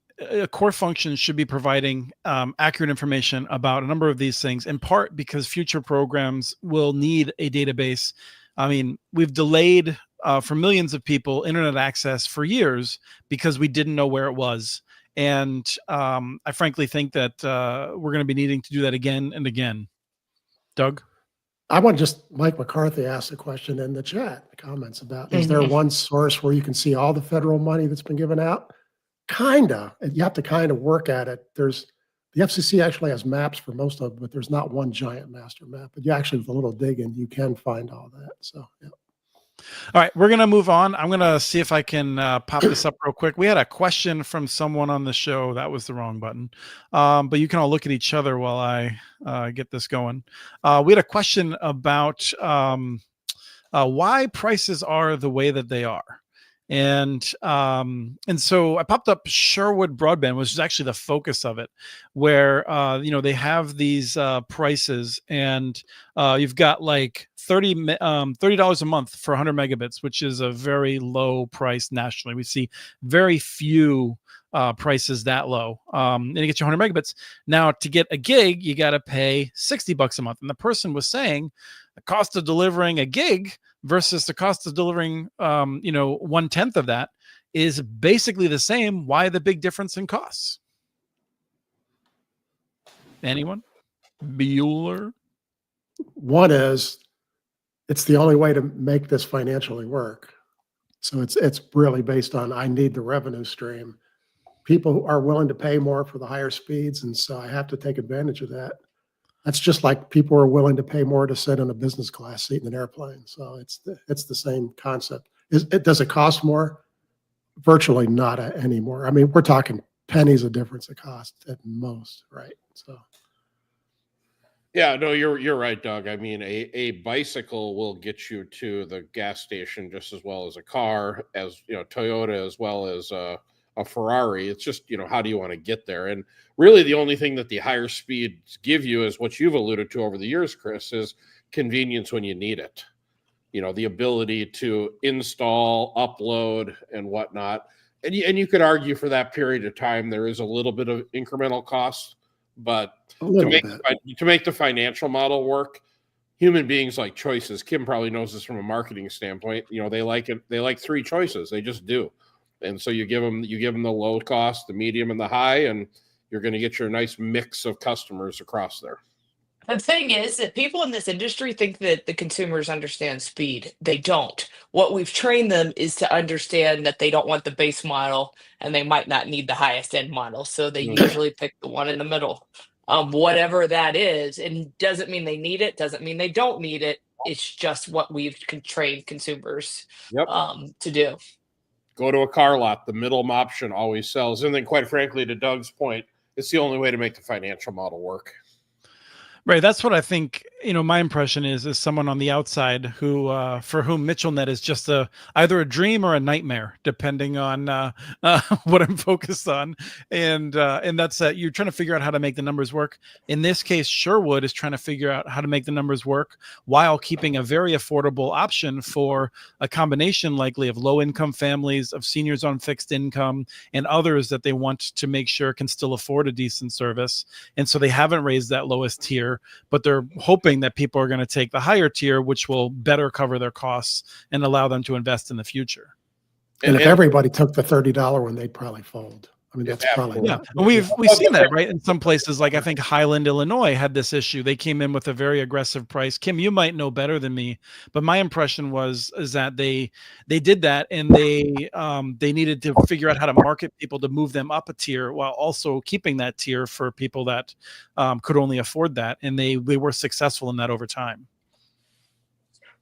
core functions should be providing accurate information about a number of these things, in part because future programs will need a database. I mean, we've delayed for millions of people internet access for years because we didn't know where it was. And I frankly think that we're going to be needing to do that again and again. Doug? I want Mike McCarthy asked a question in the chat, the comments about, is there one source where you can see all the federal money that's been given out? Kinda. You have to kind of work at it. The FCC actually has maps for most of it, but there's not one giant master map. But you actually, with a little digging, you can find all that. So, yeah. All right, we're going to move on. I'm going to see if I can pop this up real quick. We had a question from someone on the show. That was the wrong button. But you can all look at each other while I get this going. We had a question about why prices are the way that they are. And so I popped up Sherwood Broadband, which is actually the focus of it, where they have these prices, and you've got like $30 a month for 100 megabits, which is a very low price nationally. We see very few prices that low, and you get your 100 megabits. Now, to get a gig, you got to pay $60 a month. And the person was saying the cost of delivering a gig versus the cost of delivering, 1/10 of that is basically the same. Why the big difference in costs? Anyone? Bueller? One is, it's the only way to make this financially work. So it's really based on, I need the revenue stream. People are willing to pay more for the higher speeds, and so I have to take advantage of that. That's just like people are willing to pay more to sit in a business class seat in an airplane. So it's the same concept. Does it cost more? Virtually not anymore. I mean, we're talking pennies of difference of cost at most, right? So. Yeah, no, you're right, Doug. I mean, a bicycle will get you to the gas station just as well as a car, as Toyota, as well as a Ferrari. It's just, how do you want to get there? And really the only thing that the higher speeds give you is what you've alluded to over the years, Chris, is convenience when you need it. The ability to install, upload, and whatnot. And you could argue for that period of time, there is a little bit of incremental cost, but to make the financial model work, human beings like choices. Kim probably knows this from a marketing standpoint. They like it. They like three choices. They just do. And so you give them the low cost, the medium, and the high, and you're going to get your nice mix of customers across there. The thing is that people in this industry think that the consumers understand speed. They don't. What we've trained them is to understand that they don't want the base model and they might not need the highest end model. So they Mm. usually pick the one in the middle, whatever that is. And doesn't mean they need it, doesn't mean they don't need it. It's just what we've trained consumers Yep. to do. Go to a car lot. The middle option always sells. And then, quite frankly, to Doug's point, it's the only way to make the financial model work. Right. That's what I think, my impression is someone on the outside who, for whom MitchellNet is just either a dream or a nightmare, depending on what I'm focused on. And that's you're trying to figure out how to make the numbers work. In this case, Sherwood is trying to figure out how to make the numbers work while keeping a very affordable option for a combination likely of low income families, of seniors on fixed income, and others that they want to make sure can still afford a decent service. And so they haven't raised that lowest tier, but they're hoping that people are going to take the higher tier, which will better cover their costs and allow them to invest in the future. And if everybody took the $30 one, they'd probably fold. I mean, that's probably we've seen that, right? In some places, like I think Highland, Illinois had this issue. They came in with a very aggressive price. Kim, you might know better than me, but my impression is that they did that, and they needed to figure out how to market people to move them up a tier while also keeping that tier for people that could only afford that, and they were successful in that over time.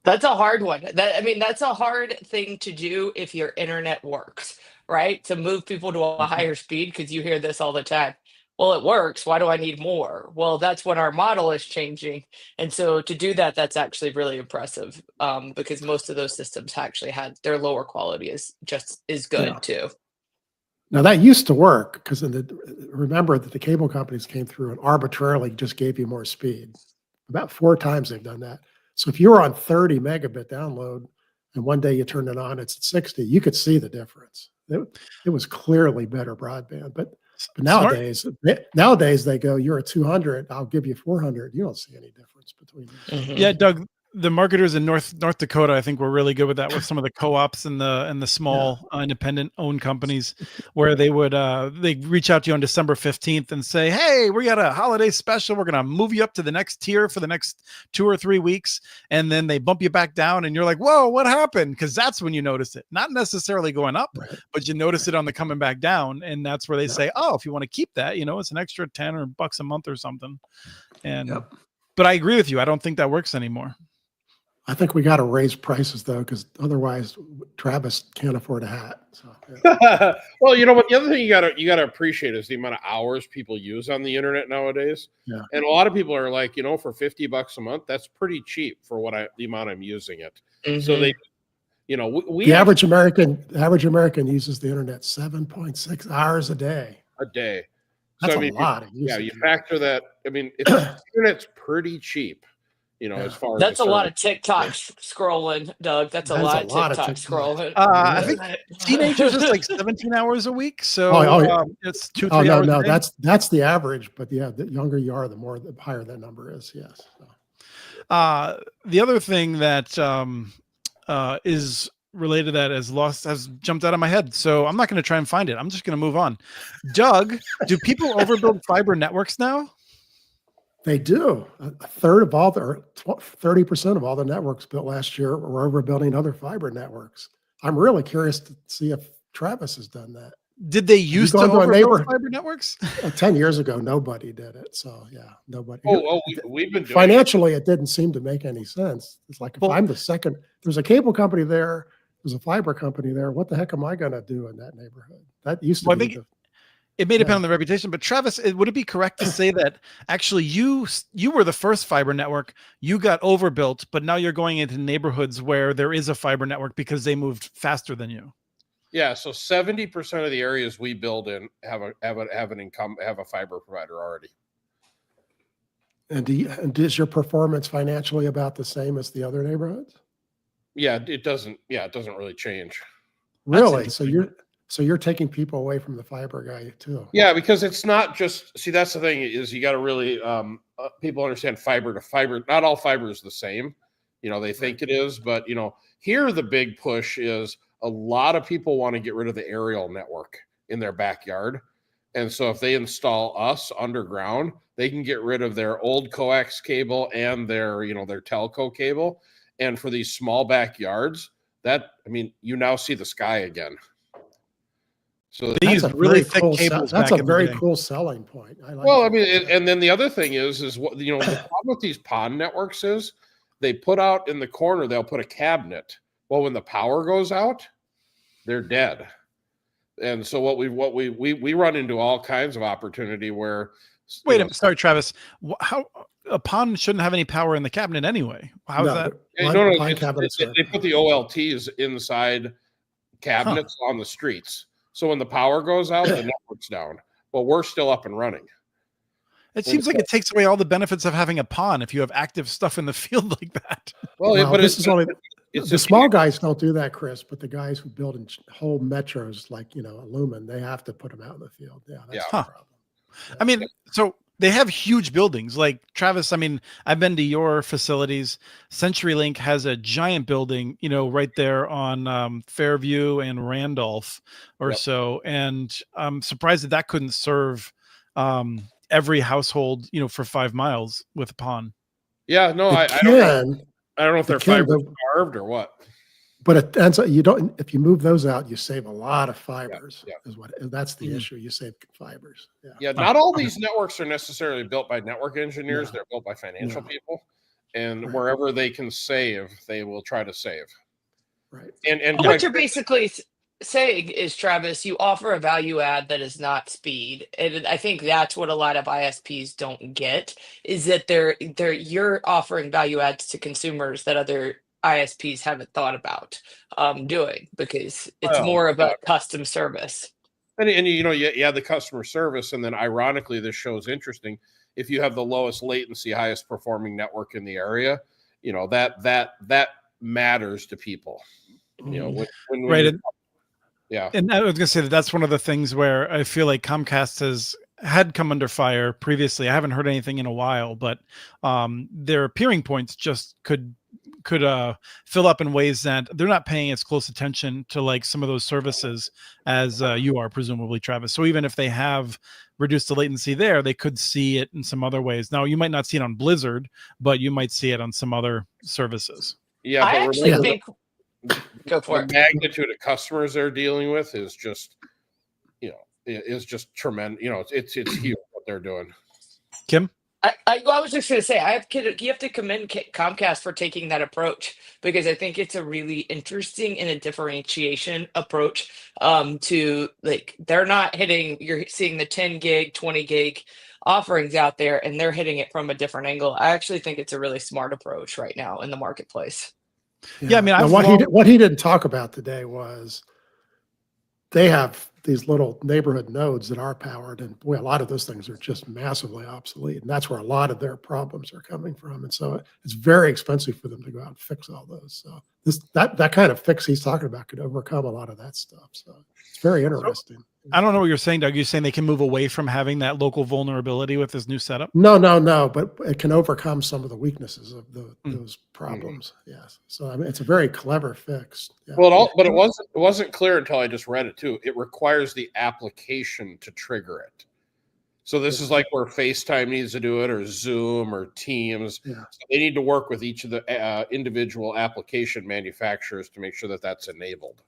That's a hard one. That's a hard thing to do if your internet works, right? To move people to a higher speed, because you hear this all the time. Well, it works. Why do I need more? Well, that's when our model is changing. And so to do that, that's actually really impressive, because most of those systems actually had their lower quality is just as good too. Now that used to work because remember that the cable companies came through and arbitrarily just gave you more speed. About 4 times they've done that. So if you were on 30 megabit download and one day you turn it on, it's at 60, you could see the difference. It was clearly better broadband. But nowadays they go, you're at 200, I'll give you 400. You don't see any difference between these. Mhm. Yeah, Doug, the marketers in North Dakota, I think, were really good with that, with some of the co-ops and the small independent owned companies, where they would they reach out to you on December 15th and say, hey, we got a holiday special, we're gonna move you up to the next tier for the next 2 or 3 weeks, and then they bump you back down and you're like, whoa, what happened? Because that's when you notice it, not necessarily going up, but you notice it on the coming back down, and that's where they say, oh, if you want to keep that, it's an extra 10 or bucks a month or something. And but I agree with you, I don't think that works anymore. I think we got to raise prices though, because otherwise Travis can't afford a hat. So, well, but the other thing you gotta appreciate is the amount of hours people use on the internet nowadays. Yeah. And a lot of people are like, for $50 a month, that's pretty cheap for the amount I'm using it. Mm-hmm. So they, the average American uses the internet 7.6 hours a day. That's a lot. You factor that. Internet's pretty cheap. As far that's as a lot of TikTok scrolling, Doug. That's a lot of TikTok scrolling. I think teenagers is like 17 hours a week. So it's 2-3 hours. No, that's the average. But the younger you are, the higher that number is. Yes. The other thing that is related to that has jumped out of my head. So I'm not going to try and find it. I'm just going to move on. Doug, do people overbuild fiber networks now? They do. A third of all 30% of all the networks built last year were overbuilding other fiber networks. I'm really curious to see if Travis has done that. Did they used to overbuild fiber networks? 10 years ago, nobody did it. So nobody. We've been doing financially, it didn't seem to make any sense. It's like, if I'm the second, there's a cable company there, there's a fiber company there. What the heck am I going to do in that neighborhood? That used to be it may depend on the reputation, but Travis, would it be correct to say that actually you were the first fiber network, you got overbuilt, but now you're going into neighborhoods where there is a fiber network because they moved faster than you? Yeah, so 70% of the areas we build in have a fiber provider already. And is your performance financially about the same as the other neighborhoods? Yeah, it doesn't really change. Really? So you're taking people away from the fiber guy too. Yeah, because it's not just, that's the thing, is you got to really, people understand fiber to fiber. Not all fiber is the same. They think it is, but here the big push is a lot of people want to get rid of the aerial network in their backyard And so if they install us underground, they can get rid of their old coax cable and their telco cable. And for these small backyards, you now see the sky again. So they used really thick cables. That's back a in the very day. cool selling point. I like well, that. I mean, and then the other thing is what the problem with these PON networks is they put out in the corner, they'll put a cabinet. Well, when the power goes out, they're dead. And so what we run into all kinds of opportunity where. Wait a minute, sorry, Travis. How a PON shouldn't have any power in the cabinet anyway? How is that? They put the OLTs inside cabinets on the streets. So when the power goes out, the network's down. But we're still up and running. It seems like it takes away all the benefits of having a PON if you have active stuff in the field like that. Well, but the small guys don't do that, Chris, but the guys who build in whole metros like, Lumen, they have to put them out in the field. Yeah, that's the problem. Yeah. I mean, so they have huge buildings like Travis. I mean, I've been to your facilities. CenturyLink has a giant building, right there on Fairview and Randolph so. And I'm surprised that couldn't serve every household, for 5 miles with a PON. Yeah, no, I don't know if they're fiber carved or what. But it ends up if you move those out, you save a lot of fibers. That's the issue. You save fibers. Yeah. Not all these networks are necessarily built by network engineers. They're built by financial people, and wherever they can save, they will try to save. Right. And what you're basically saying is, Travis, you offer a value add that is not speed, and I think that's what a lot of ISPs don't get, is that you're offering value adds to consumers that other ISPs haven't thought about doing, because it's more of a custom service. And you have the customer service, and then ironically, this show is interesting. If you have the lowest latency, highest performing network in the area, that matters to people. Yeah. And I was gonna say that's one of the things where I feel like Comcast had come under fire previously. I haven't heard anything in a while, but their peering points just could fill up in ways that they're not paying as close attention to like some of those services as you are, presumably, Travis. So even if they have reduced the latency there, they could see it in some other ways. Now, you might not see it on Blizzard, but you might see it on some other services. Yeah, I actually think go for the magnitude of customers they're dealing with is just, is just tremendous. It's huge what they're doing. Kim? I was just going to say, you have to commend Comcast for taking that approach, because I think it's a really interesting and a differentiation approach to, like, they're not hitting, you're seeing the 10 gig, 20 gig offerings out there, and they're hitting it from a different angle. I actually think it's a really smart approach right now in the marketplace. Yeah, I mean, what he didn't talk about today was they have these little neighborhood nodes that are powered, and boy, a lot of those things are just massively obsolete, and that's where a lot of their problems are coming from. And so it's very expensive for them to go out and fix all those. So that kind of fix he's talking about could overcome a lot of that stuff. So it's very interesting. I don't know what you're saying, Doug. You're saying they can move away from having that local vulnerability with this new setup? No, but it can overcome some of the weaknesses of those problems. Yes. So I mean, it's a very clever fix. Yeah. Well, but it wasn't clear until I just read it too. It requires the application to trigger it. So this is like where FaceTime needs to do it, or Zoom, or Teams. Yeah. So they need to work with each of the individual application manufacturers to make sure that that's enabled,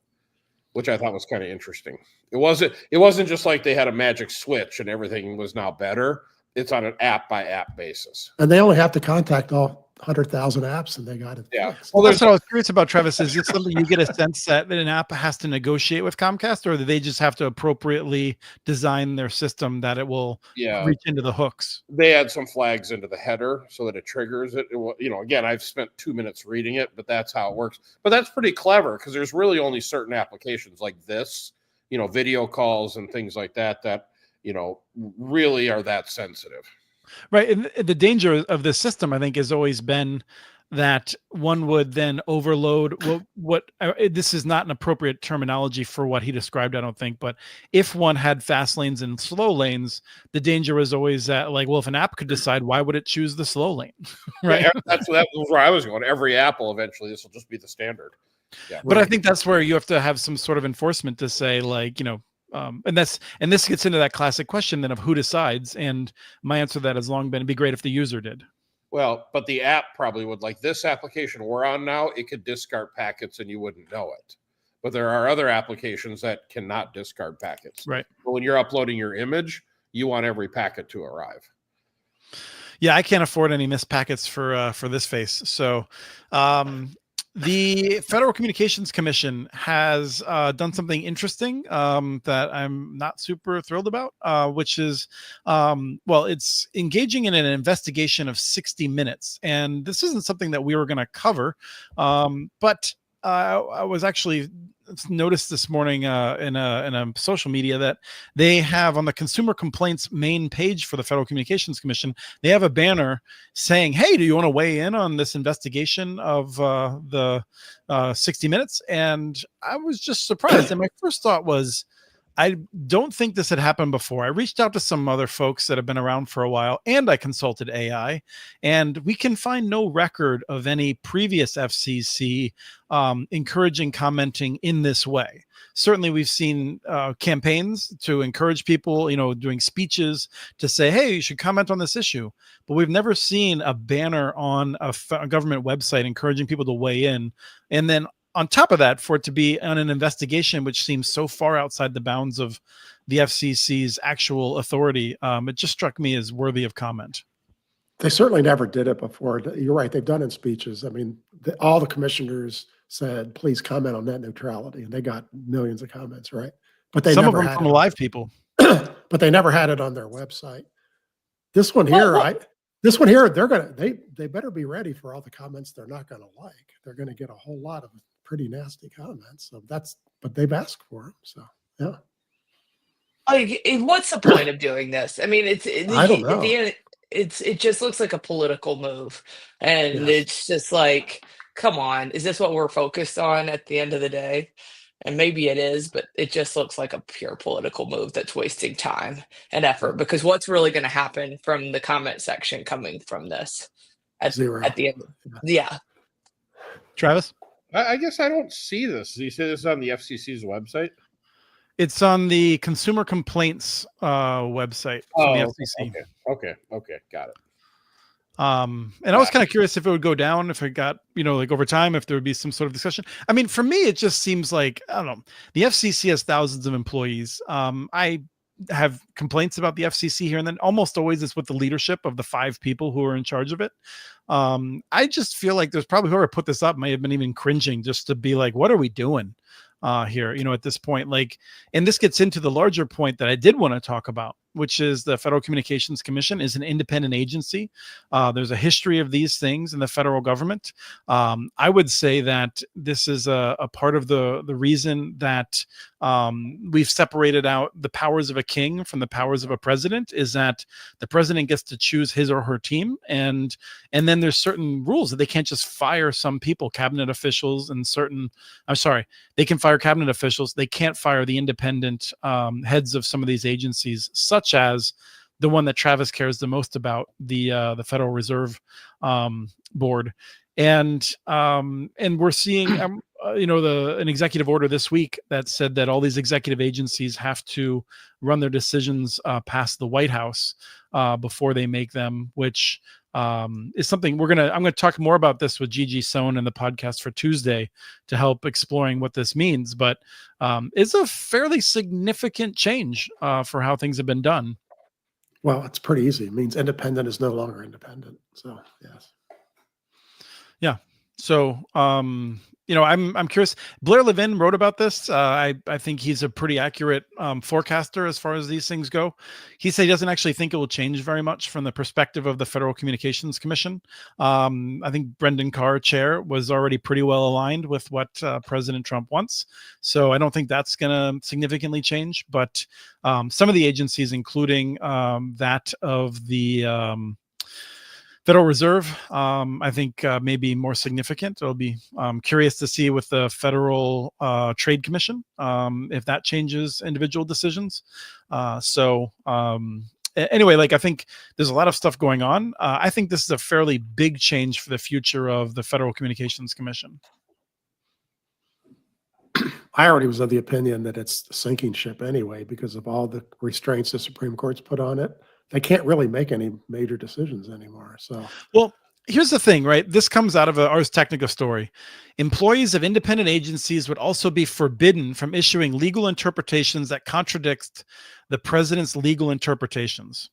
which I thought was kind of interesting. It wasn't just like they had a magic switch and everything was now better. It's on an app by app basis. And they only have to contact all 100,000 apps, and they got it. Yeah. Fixed. Well, that's what I was curious about, Travis. Is it something you get a sense that an app has to negotiate with Comcast, or do they just have to appropriately design their system that it will reach into the hooks? They add some flags into the header so that it triggers it. Again, I've spent 2 minutes reading it, but that's how it works. But that's pretty clever, because there's really only certain applications like this, video calls and things like that, really are that sensitive. Right. And the danger of this system, I think, has always been that one would then overload this is not an appropriate terminology for what he described, I don't think, but if one had fast lanes and slow lanes, the danger was always that, like, well, if an app could decide, why would it choose the slow lane? Right. Yeah, that was where I was going. Every Apple, eventually, this will just be the standard. Yeah. But I think that's where you have to have some sort of enforcement to say, like, and this gets into that classic question then of who decides. And my answer to that has long been, it'd be great if the user did. Well, but the app probably would. Like this application we're on now, it could discard packets and you wouldn't know it. But there are other applications that cannot discard packets. Right. But when you're uploading your image, you want every packet to arrive. Yeah, I can't afford any missed packets for this face. So the Federal Communications Commission has done something interesting that I'm not super thrilled about, which is, it's engaging in an investigation of 60 minutes. And this isn't something that we were going to cover, but I was actually noticed this morning in a social media that they have on the consumer complaints main page for the Federal Communications Commission, they have a banner saying, hey, do you want to weigh in on this investigation of the 60 minutes? And I was just surprised. And my first thought was, I don't think this had happened before. I reached out to some other folks that have been around for a while, and I consulted AI, and we can find no record of any previous FCC encouraging commenting in this way. Certainly, we've seen campaigns to encourage people, doing speeches to say, hey, you should comment on this issue. But we've never seen a banner on a government website encouraging people to weigh in. And then on top of that, for it to be on an investigation which seems so far outside the bounds of the FCC's actual authority, it just struck me as worthy of comment. They certainly never did it before. You're right. They've done it in speeches. I mean, all the commissioners said, please comment on net neutrality. And they got millions of comments, right? But they Some never of them had from it. live people. But they never had it on their website. This one here, they better be ready for all the comments they're not going to like. They're going to get a whole lot of pretty nasty comments. So but they've asked for them. So, yeah. Like, what's the point of doing this? I mean, I don't know. at the end, it just looks like a political move, and Yes. it's just like, come on, is this what we're focused on at the end of the day? And maybe it is, but it just looks like a pure political move that's wasting time and effort. Because what's really going to happen from the comment section coming from this Zero. at the end? Yeah. Travis? I guess I don't see this. You say this is on the FCC's website? It's on the consumer complaints website from the FCC. Okay, got it. And I was kind of curious if it would go down, if it got, like over time, if there would be some sort of discussion. I mean, for me, it just seems like, I don't know, the FCC has thousands of employees. I have complaints about the FCC here, and then almost always it's with the leadership of the 5 people who are in charge of it. I just feel like there's probably whoever put this up may have been even cringing just to be like, what are we doing here, at this point? Like, and this gets into the larger point that I did want to talk about, which is the Federal Communications Commission is an independent agency. There's a history of these things in the federal government. I would say that this is a part of the reason that we've separated out the powers of a king from the powers of a president, is that the president gets to choose his or her team. And then there's certain rules that they can't just fire some people, cabinet officials, and they can fire cabinet officials. They can't fire the independent heads of some of these agencies, such as the one that Travis cares the most about, the Federal Reserve Board. And we're seeing, an executive order this week that said that all these executive agencies have to run their decisions past the White House before they make them, which is something I'm going to talk more about this with Gigi Sohn in the podcast for Tuesday to help exploring what this means. But it's a fairly significant change for how things have been done. Well, it's pretty easy. It means independent is no longer independent. So, yes. Yeah. So, I'm curious. Blair Levin wrote about this. I think he's a pretty accurate forecaster as far as these things go. He said he doesn't actually think it will change very much from the perspective of the Federal Communications Commission. I think Brendan Carr, chair, was already pretty well aligned with what President Trump wants. So I don't think that's going to significantly change. But some of the agencies, including that of the Federal Reserve, I think may be more significant. It'll be curious to see with the Federal Trade Commission if that changes individual decisions. Anyway, I think there's a lot of stuff going on. I think this is a fairly big change for the future of the Federal Communications Commission. I already was of the opinion that it's a sinking ship anyway because of all the restraints the Supreme Court's put on it. They can't really make any major decisions anymore. So Well, here's the thing, right? This comes out of a Ars Technica story. Employees of independent agencies would also be forbidden from issuing legal interpretations that contradict the president's legal interpretations.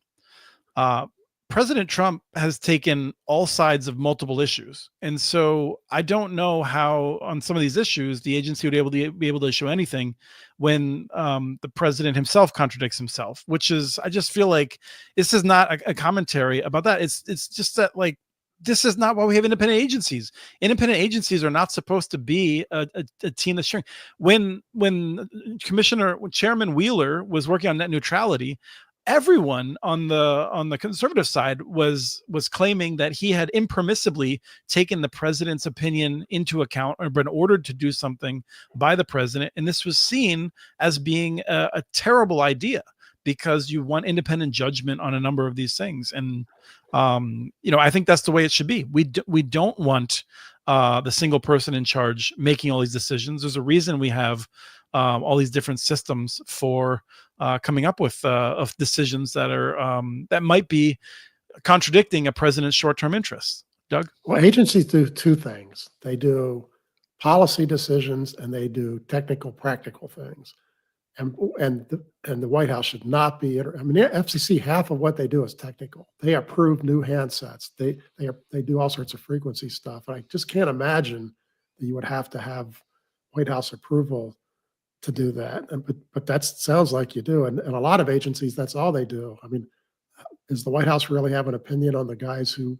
Uh, President Trump has taken all sides of multiple issues. And so I don't know how on some of these issues, the agency would be able to issue anything when the president himself contradicts himself, which is, I just feel like this is not a commentary about that. It's just that, like, this is not why we have independent agencies. Independent agencies are not supposed to be a team that's sharing. When Chairman Wheeler was working on net neutrality, everyone on the conservative side was claiming that he had impermissibly taken the president's opinion into account or been ordered to do something by the president, and this was seen as being a terrible idea because you want independent judgment on a number of these things. And I think that's the way it should be. We don't want the single person in charge making all these decisions. There's a reason we have all these different systems for coming up with of decisions that are that might be contradicting a president's short-term interests. Doug? Well, agencies do two things. They do policy decisions and they do technical, practical things. And the White House should not be. I mean, the FCC, half of what they do is technical. They approve new handsets. They do all sorts of frequency stuff. I just can't imagine that you would have to have White House approval to do that. But that sounds like you do. And a lot of agencies, that's all they do. I mean, does the White House really have an opinion on the guys who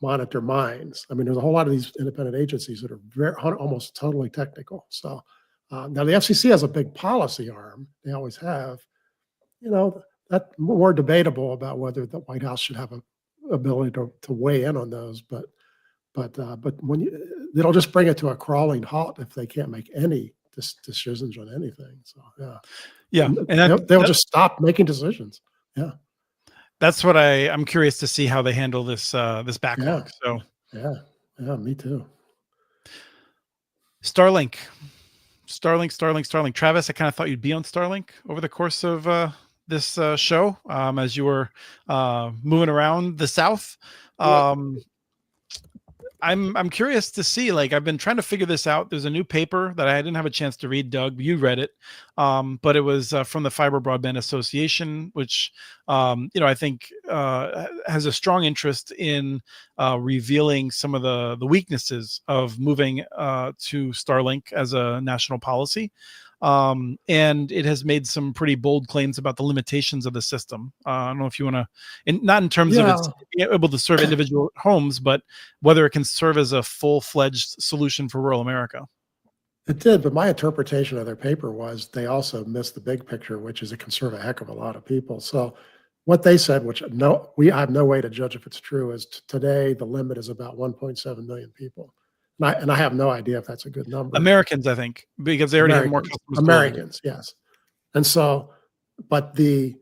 monitor mines? I mean, there's a whole lot of these independent agencies that are almost totally technical. So now the FCC has a big policy arm. They always have. That's more debatable about whether the White House should have a ability to weigh in on those. But when they'll just bring it to a crawling halt if they can't make any decisions on anything. So yeah, and they'll just stop making decisions. Yeah, that's what I'm curious to see how they handle this backlog. Yeah. So yeah, me too. Starlink. Travis, I kind of thought you'd be on Starlink over the course of this show as you were moving around the South. I'm curious to see, like, I've been trying to figure this out. There's a new paper that I didn't have a chance to read. Doug, you read it. But it was from the Fiber Broadband Association, which, I think has a strong interest in revealing some of the weaknesses of moving to Starlink as a national policy. And it has made some pretty bold claims about the limitations of the system. I don't know if you want to, not in terms of it's being able to serve individual homes, but whether it can serve as a full-fledged solution for rural America. It did, but my interpretation of their paper was they also missed the big picture, which is it can serve a heck of a lot of people. So what they said, which I have no way to judge if it's true, is today the limit is about 1.7 million people. And I have no idea if that's a good number. Americans, I think, because they already have more customers. Americans, yes. And so, but today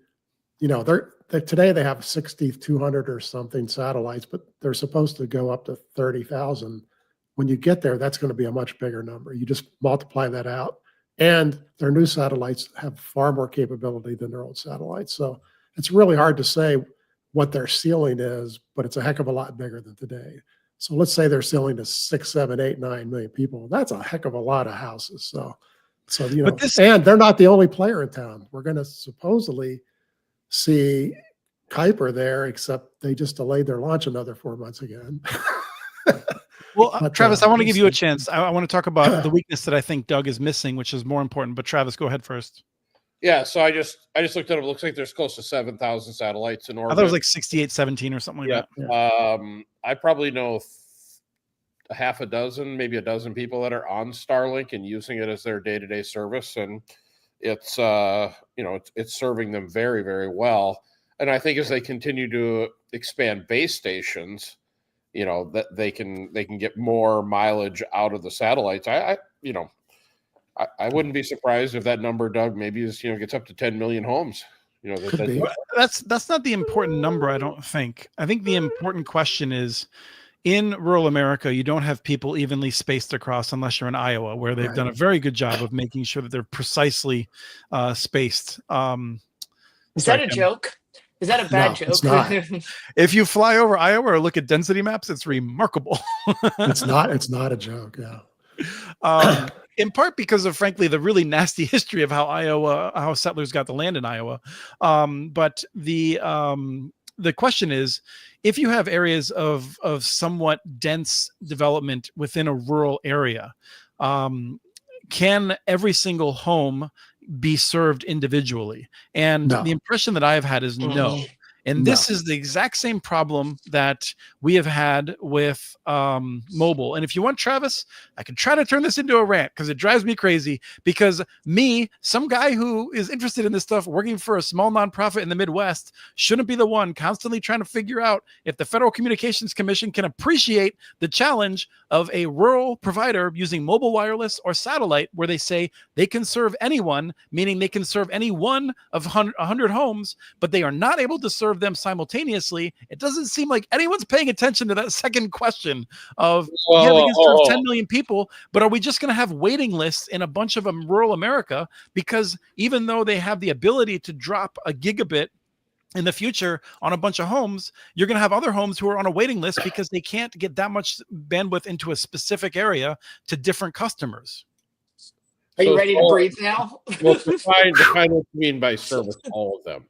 they have 6,200 or something satellites, but they're supposed to go up to 30,000. When you get there, that's going to be a much bigger number. You just multiply that out. And their new satellites have far more capability than their old satellites. So it's really hard to say what their ceiling is, but it's a heck of a lot bigger than today. So let's say they're selling to 6, 7, 8, 9 million people. That's a heck of a lot of houses. So and they're not the only player in town. We're going to supposedly see Kuiper there, except they just delayed their launch another 4 months again. Well, Travis, I want to give you a chance. I want to talk about the weakness that I think Doug is missing, which is more important. But Travis, go ahead first. Yeah, so I just looked at it. It looks like there's close to 7,000 satellites in orbit. I thought it was like 6817 or something like that. Yeah. I probably know a half a dozen, maybe a dozen people that are on Starlink and using it as their day-to-day service, and it's it's serving them very, very well. And I think as they continue to expand base stations, that they can get more mileage out of the satellites. I wouldn't be surprised if that number, Doug, maybe gets up to 10 million homes. That's not the important number, I don't think. I think the important question is in rural America, you don't have people evenly spaced across unless you're in Iowa, where they've done a very good job of making sure that they're precisely spaced. Is Sorry, that a Kim. joke? Is that a bad No, joke? it's not. If you fly over Iowa or look at density maps, it's remarkable. It's not a joke. Yeah. In part because of, frankly, the really nasty history of how settlers got the land in Iowa. But the question is, if you have areas of somewhat dense development within a rural area, can every single home be served individually? And No. the impression that I've had is no. And No. this is the exact same problem that we have had with mobile. And if you want, Travis, I can try to turn this into a rant because it drives me crazy. Because some guy who is interested in this stuff, working for a small nonprofit in the Midwest, shouldn't be the one constantly trying to figure out if the Federal Communications Commission can appreciate the challenge of a rural provider using mobile wireless or satellite, where they say they can serve anyone, meaning they can serve any one of 100 homes, but they are not able to serve them simultaneously. It doesn't seem like anyone's paying attention to that second question of, they can serve 10 million people, but are we just going to have waiting lists in a bunch of rural America? Because even though they have the ability to drop a gigabit in the future on a bunch of homes, you're going to have other homes who are on a waiting list because they can't get that much bandwidth into a specific area to different customers. Are you ready to breathe now? Well, define what you mean by service all of them.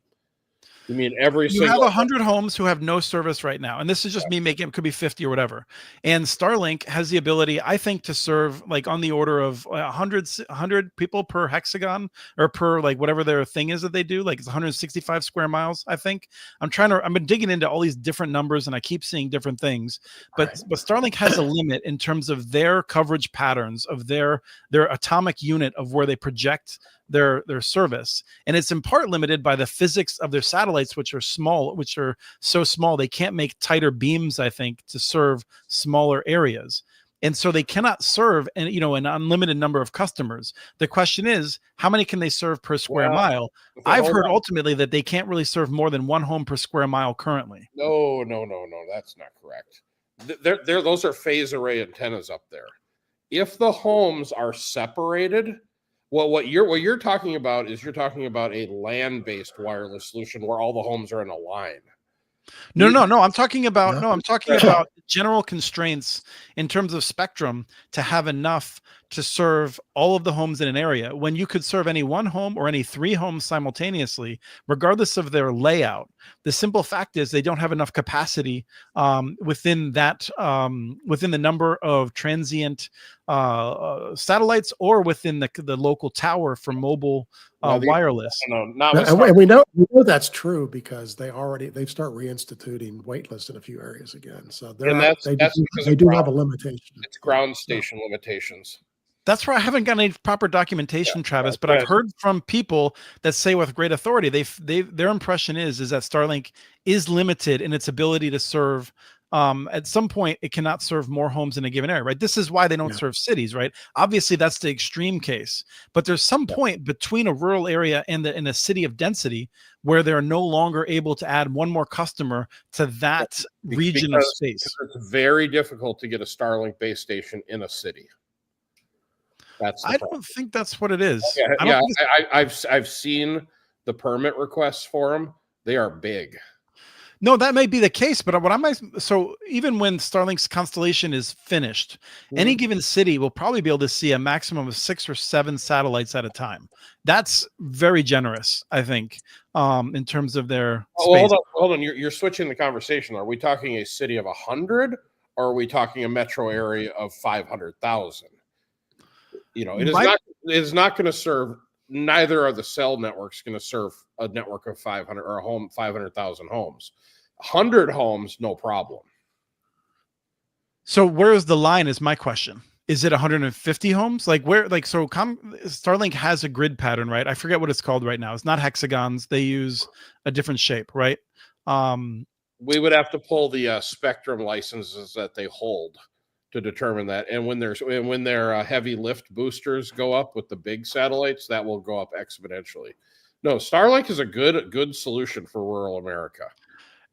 You mean every You have 100 homes who have no service right now. And this is just me making, it could be 50 or whatever. And Starlink has the ability, I think, to serve like on the order of 100 people per hexagon, or per like whatever their thing is that they do. Like it's 165 square miles, I think. I've been digging into all these different numbers and I keep seeing different things. But Starlink has a limit in terms of their coverage patterns of their atomic unit of where they project their service, and it's in part limited by the physics of their satellites, which are so small they can't make tighter beams, I think, to serve smaller areas, and so they cannot serve an unlimited number of customers. The question is, how many can they serve per square mile? I've heard ultimately that they can't really serve more than one home per square mile currently. No, that's not correct. Those are phase array antennas up there. If the homes are separated, well, what you're talking about is a land-based wireless solution where all the homes are in a line. No. I'm talking about general constraints in terms of spectrum to have enough to serve all of the homes in an area. When you could serve any one home or any 3 homes simultaneously, regardless of their layout, the simple fact is they don't have enough capacity within the number of transient satellites or within the local tower for mobile wireless. And we know that's true because they've started reinstituting wait lists in a few areas again. So they do have a limitation. It's ground station limitations. That's where I haven't gotten any proper documentation, Travis, but I've heard from people that say with great authority, their impression is that Starlink is limited in its ability to serve. At some point, it cannot serve more homes in a given area, right? This is why they don't serve cities, right? Obviously, that's the extreme case. But there's some point between a rural area and a city of density where they're no longer able to add one more customer to that region of space. It's very difficult to get a Starlink base station in a city. I don't think that's what it is. I've seen the permit requests for them. They are big. No, that may be the case, but so even when Starlink's constellation is finished, any given city will probably be able to see a maximum of 6 or 7 satellites at a time. That's very generous, I think, in terms of their space. Hold on. You're switching the conversation. Are we talking a city of 100, or are we talking a metro area of 500,000? It is not going to serve. Neither of the cell networks going to serve a network of 500 or 500,000 homes. 100 homes, no problem. So where is the line is my question. Is it 150 homes? Starlink has a grid pattern, right? I forget what it's called right now. It's not hexagons. They use a different shape, right? We would have to pull the spectrum licenses that they hold to determine that. And when their heavy lift boosters go up with the big satellites, that will go up exponentially. No, Starlink is a good solution for rural America.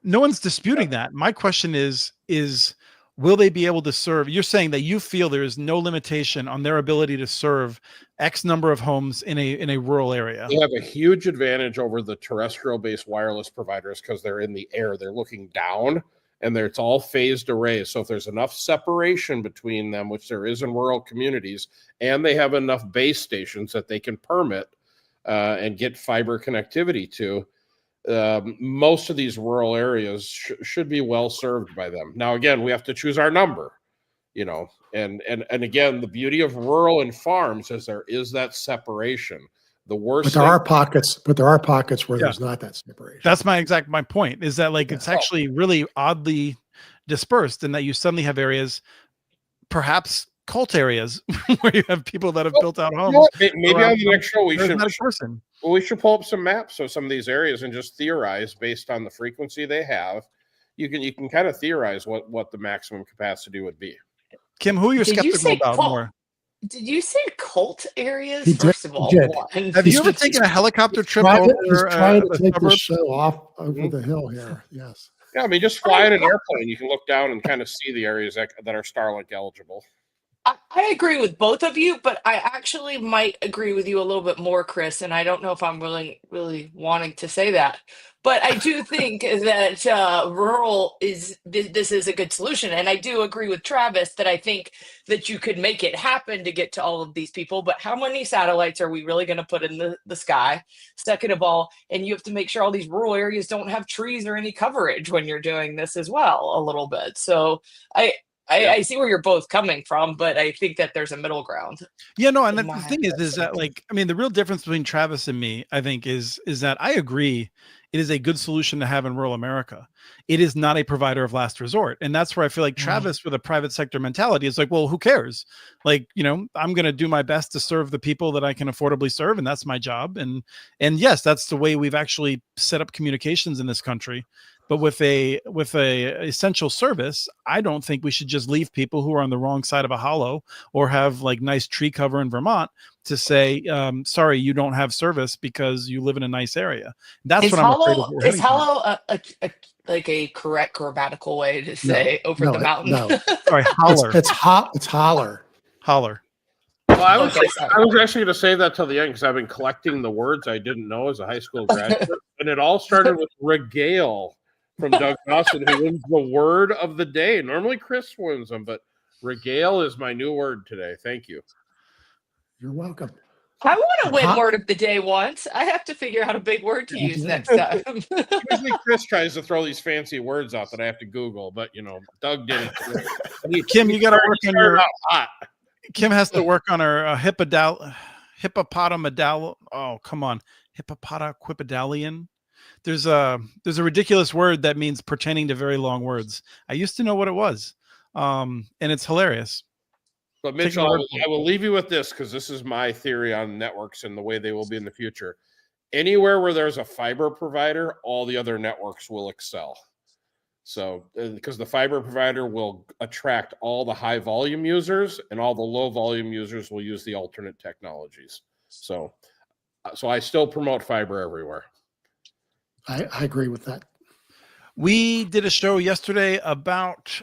No one's disputing that. My question is will they be able to serve? You're saying that you feel there is no limitation on their ability to serve X number of homes in a rural area. They have a huge advantage over the terrestrial-based wireless providers because they're in the air. They're looking down, and it's all phased arrays. So if there's enough separation between them, which there is in rural communities, and they have enough base stations that they can permit and get fiber connectivity to, most of these rural areas should be well served by them. Now, again, we have to choose our number, and again, the beauty of rural and farms is there is that separation. The worst, but there are pockets where there's not that separation. That's my point is that it's actually really oddly dispersed in that you suddenly have areas, perhaps cult areas, where you have people that have built out homes. Maybe on the next show we should pull up some maps of some of these areas and just theorize based on the frequency they have. You can kind of theorize what the maximum capacity would be. Kim, who are you skeptical about more? Did you say cult areas? First of all, have you ever taken a helicopter trip over? He's trying to take the show off over the hill here. Yes. Yeah, I mean, just fly in an airplane. You can look down and kind of see the areas that are Starlink eligible. I agree with both of you, but I actually might agree with you a little bit more, Chris. And I don't know if I'm really wanting to say that, but I do think that rural this is a good solution. And I do agree with Travis that I think that you could make it happen to get to all of these people. But how many satellites are we really going to put in the sky? Second of all, and you have to make sure all these rural areas don't have trees or any coverage when you're doing this as well a little bit. So I see where you're both coming from, but I think that there's a middle ground. Yeah, no, and the thing is that the real difference between Travis and me, I think, is that I agree it is a good solution to have in rural America. It is not a provider of last resort. And that's where I feel like Travis with a private sector mentality is well, who cares? I'm going to do my best to serve the people that I can affordably serve. And that's my job. And yes, that's the way we've actually set up communications in this country. But with a essential service, I don't think we should just leave people who are on the wrong side of a hollow or have nice tree cover in Vermont to say, sorry, you don't have service because you live in a nice area. That's what I'm afraid of. Is hollow a correct grammatical way to say the mountain? No, sorry, holler. It's holler. Holler. Well, I was actually going to say that till the end because I've been collecting the words I didn't know as a high school graduate, and it all started with regale from Doug Dawson, who wins the word of the day. Normally Chris wins them, but regale is my new word today. Thank you. You're welcome. I want to win word of the day once. I have to figure out a big word to use next time. Usually Chris tries to throw these fancy words out that I have to Google, but Doug didn't. Kim, you got to work on your Kim has to work on her hippopotamidal. Oh, come on. Hippopotaquipedalian. There's a ridiculous word that means pertaining to very long words. I used to know what it was. And it's hilarious. But Mitchell, I will leave you with this because this is my theory on networks and the way they will be in the future. Anywhere where there's a fiber provider, all the other networks will excel. So, because the fiber provider will attract all the high volume users and all the low volume users will use the alternate technologies. So I still promote fiber everywhere. I agree with that. We did a show yesterday about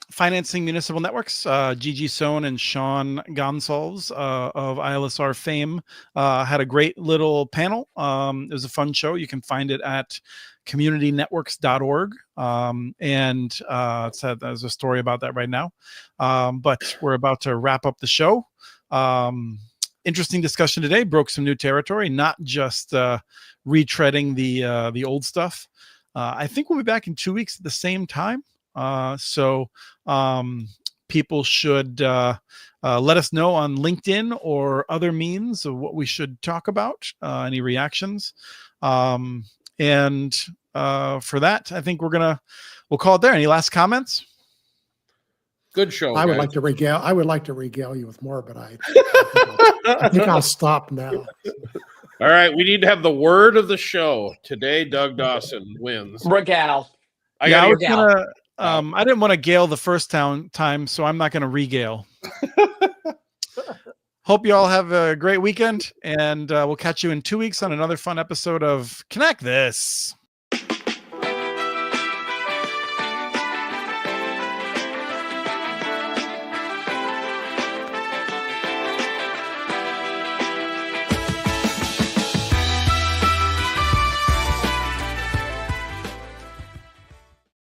financing municipal networks. Gigi Sohn and Sean Gonsalves of ILSR fame had a great little panel. It was a fun show. You can find it at communitynetworks.org. There's a story about that right now. But we're about to wrap up the show. Interesting discussion today. Broke some new territory, not just retreading the old stuff. I think we'll be back in 2 weeks at the same time. So people should let us know on LinkedIn or other means of what we should talk about, any reactions. For that, I think we'll call it there. Any last comments? Good show. I would like to regale you with more, but I think I'll stop now. All right, we need to have the word of the show today. Doug Dawson wins. Regale. I didn't want to gale the first time, so I'm not going to regale. Hope you all have a great weekend, and we'll catch you in 2 weeks on another fun episode of Connect This.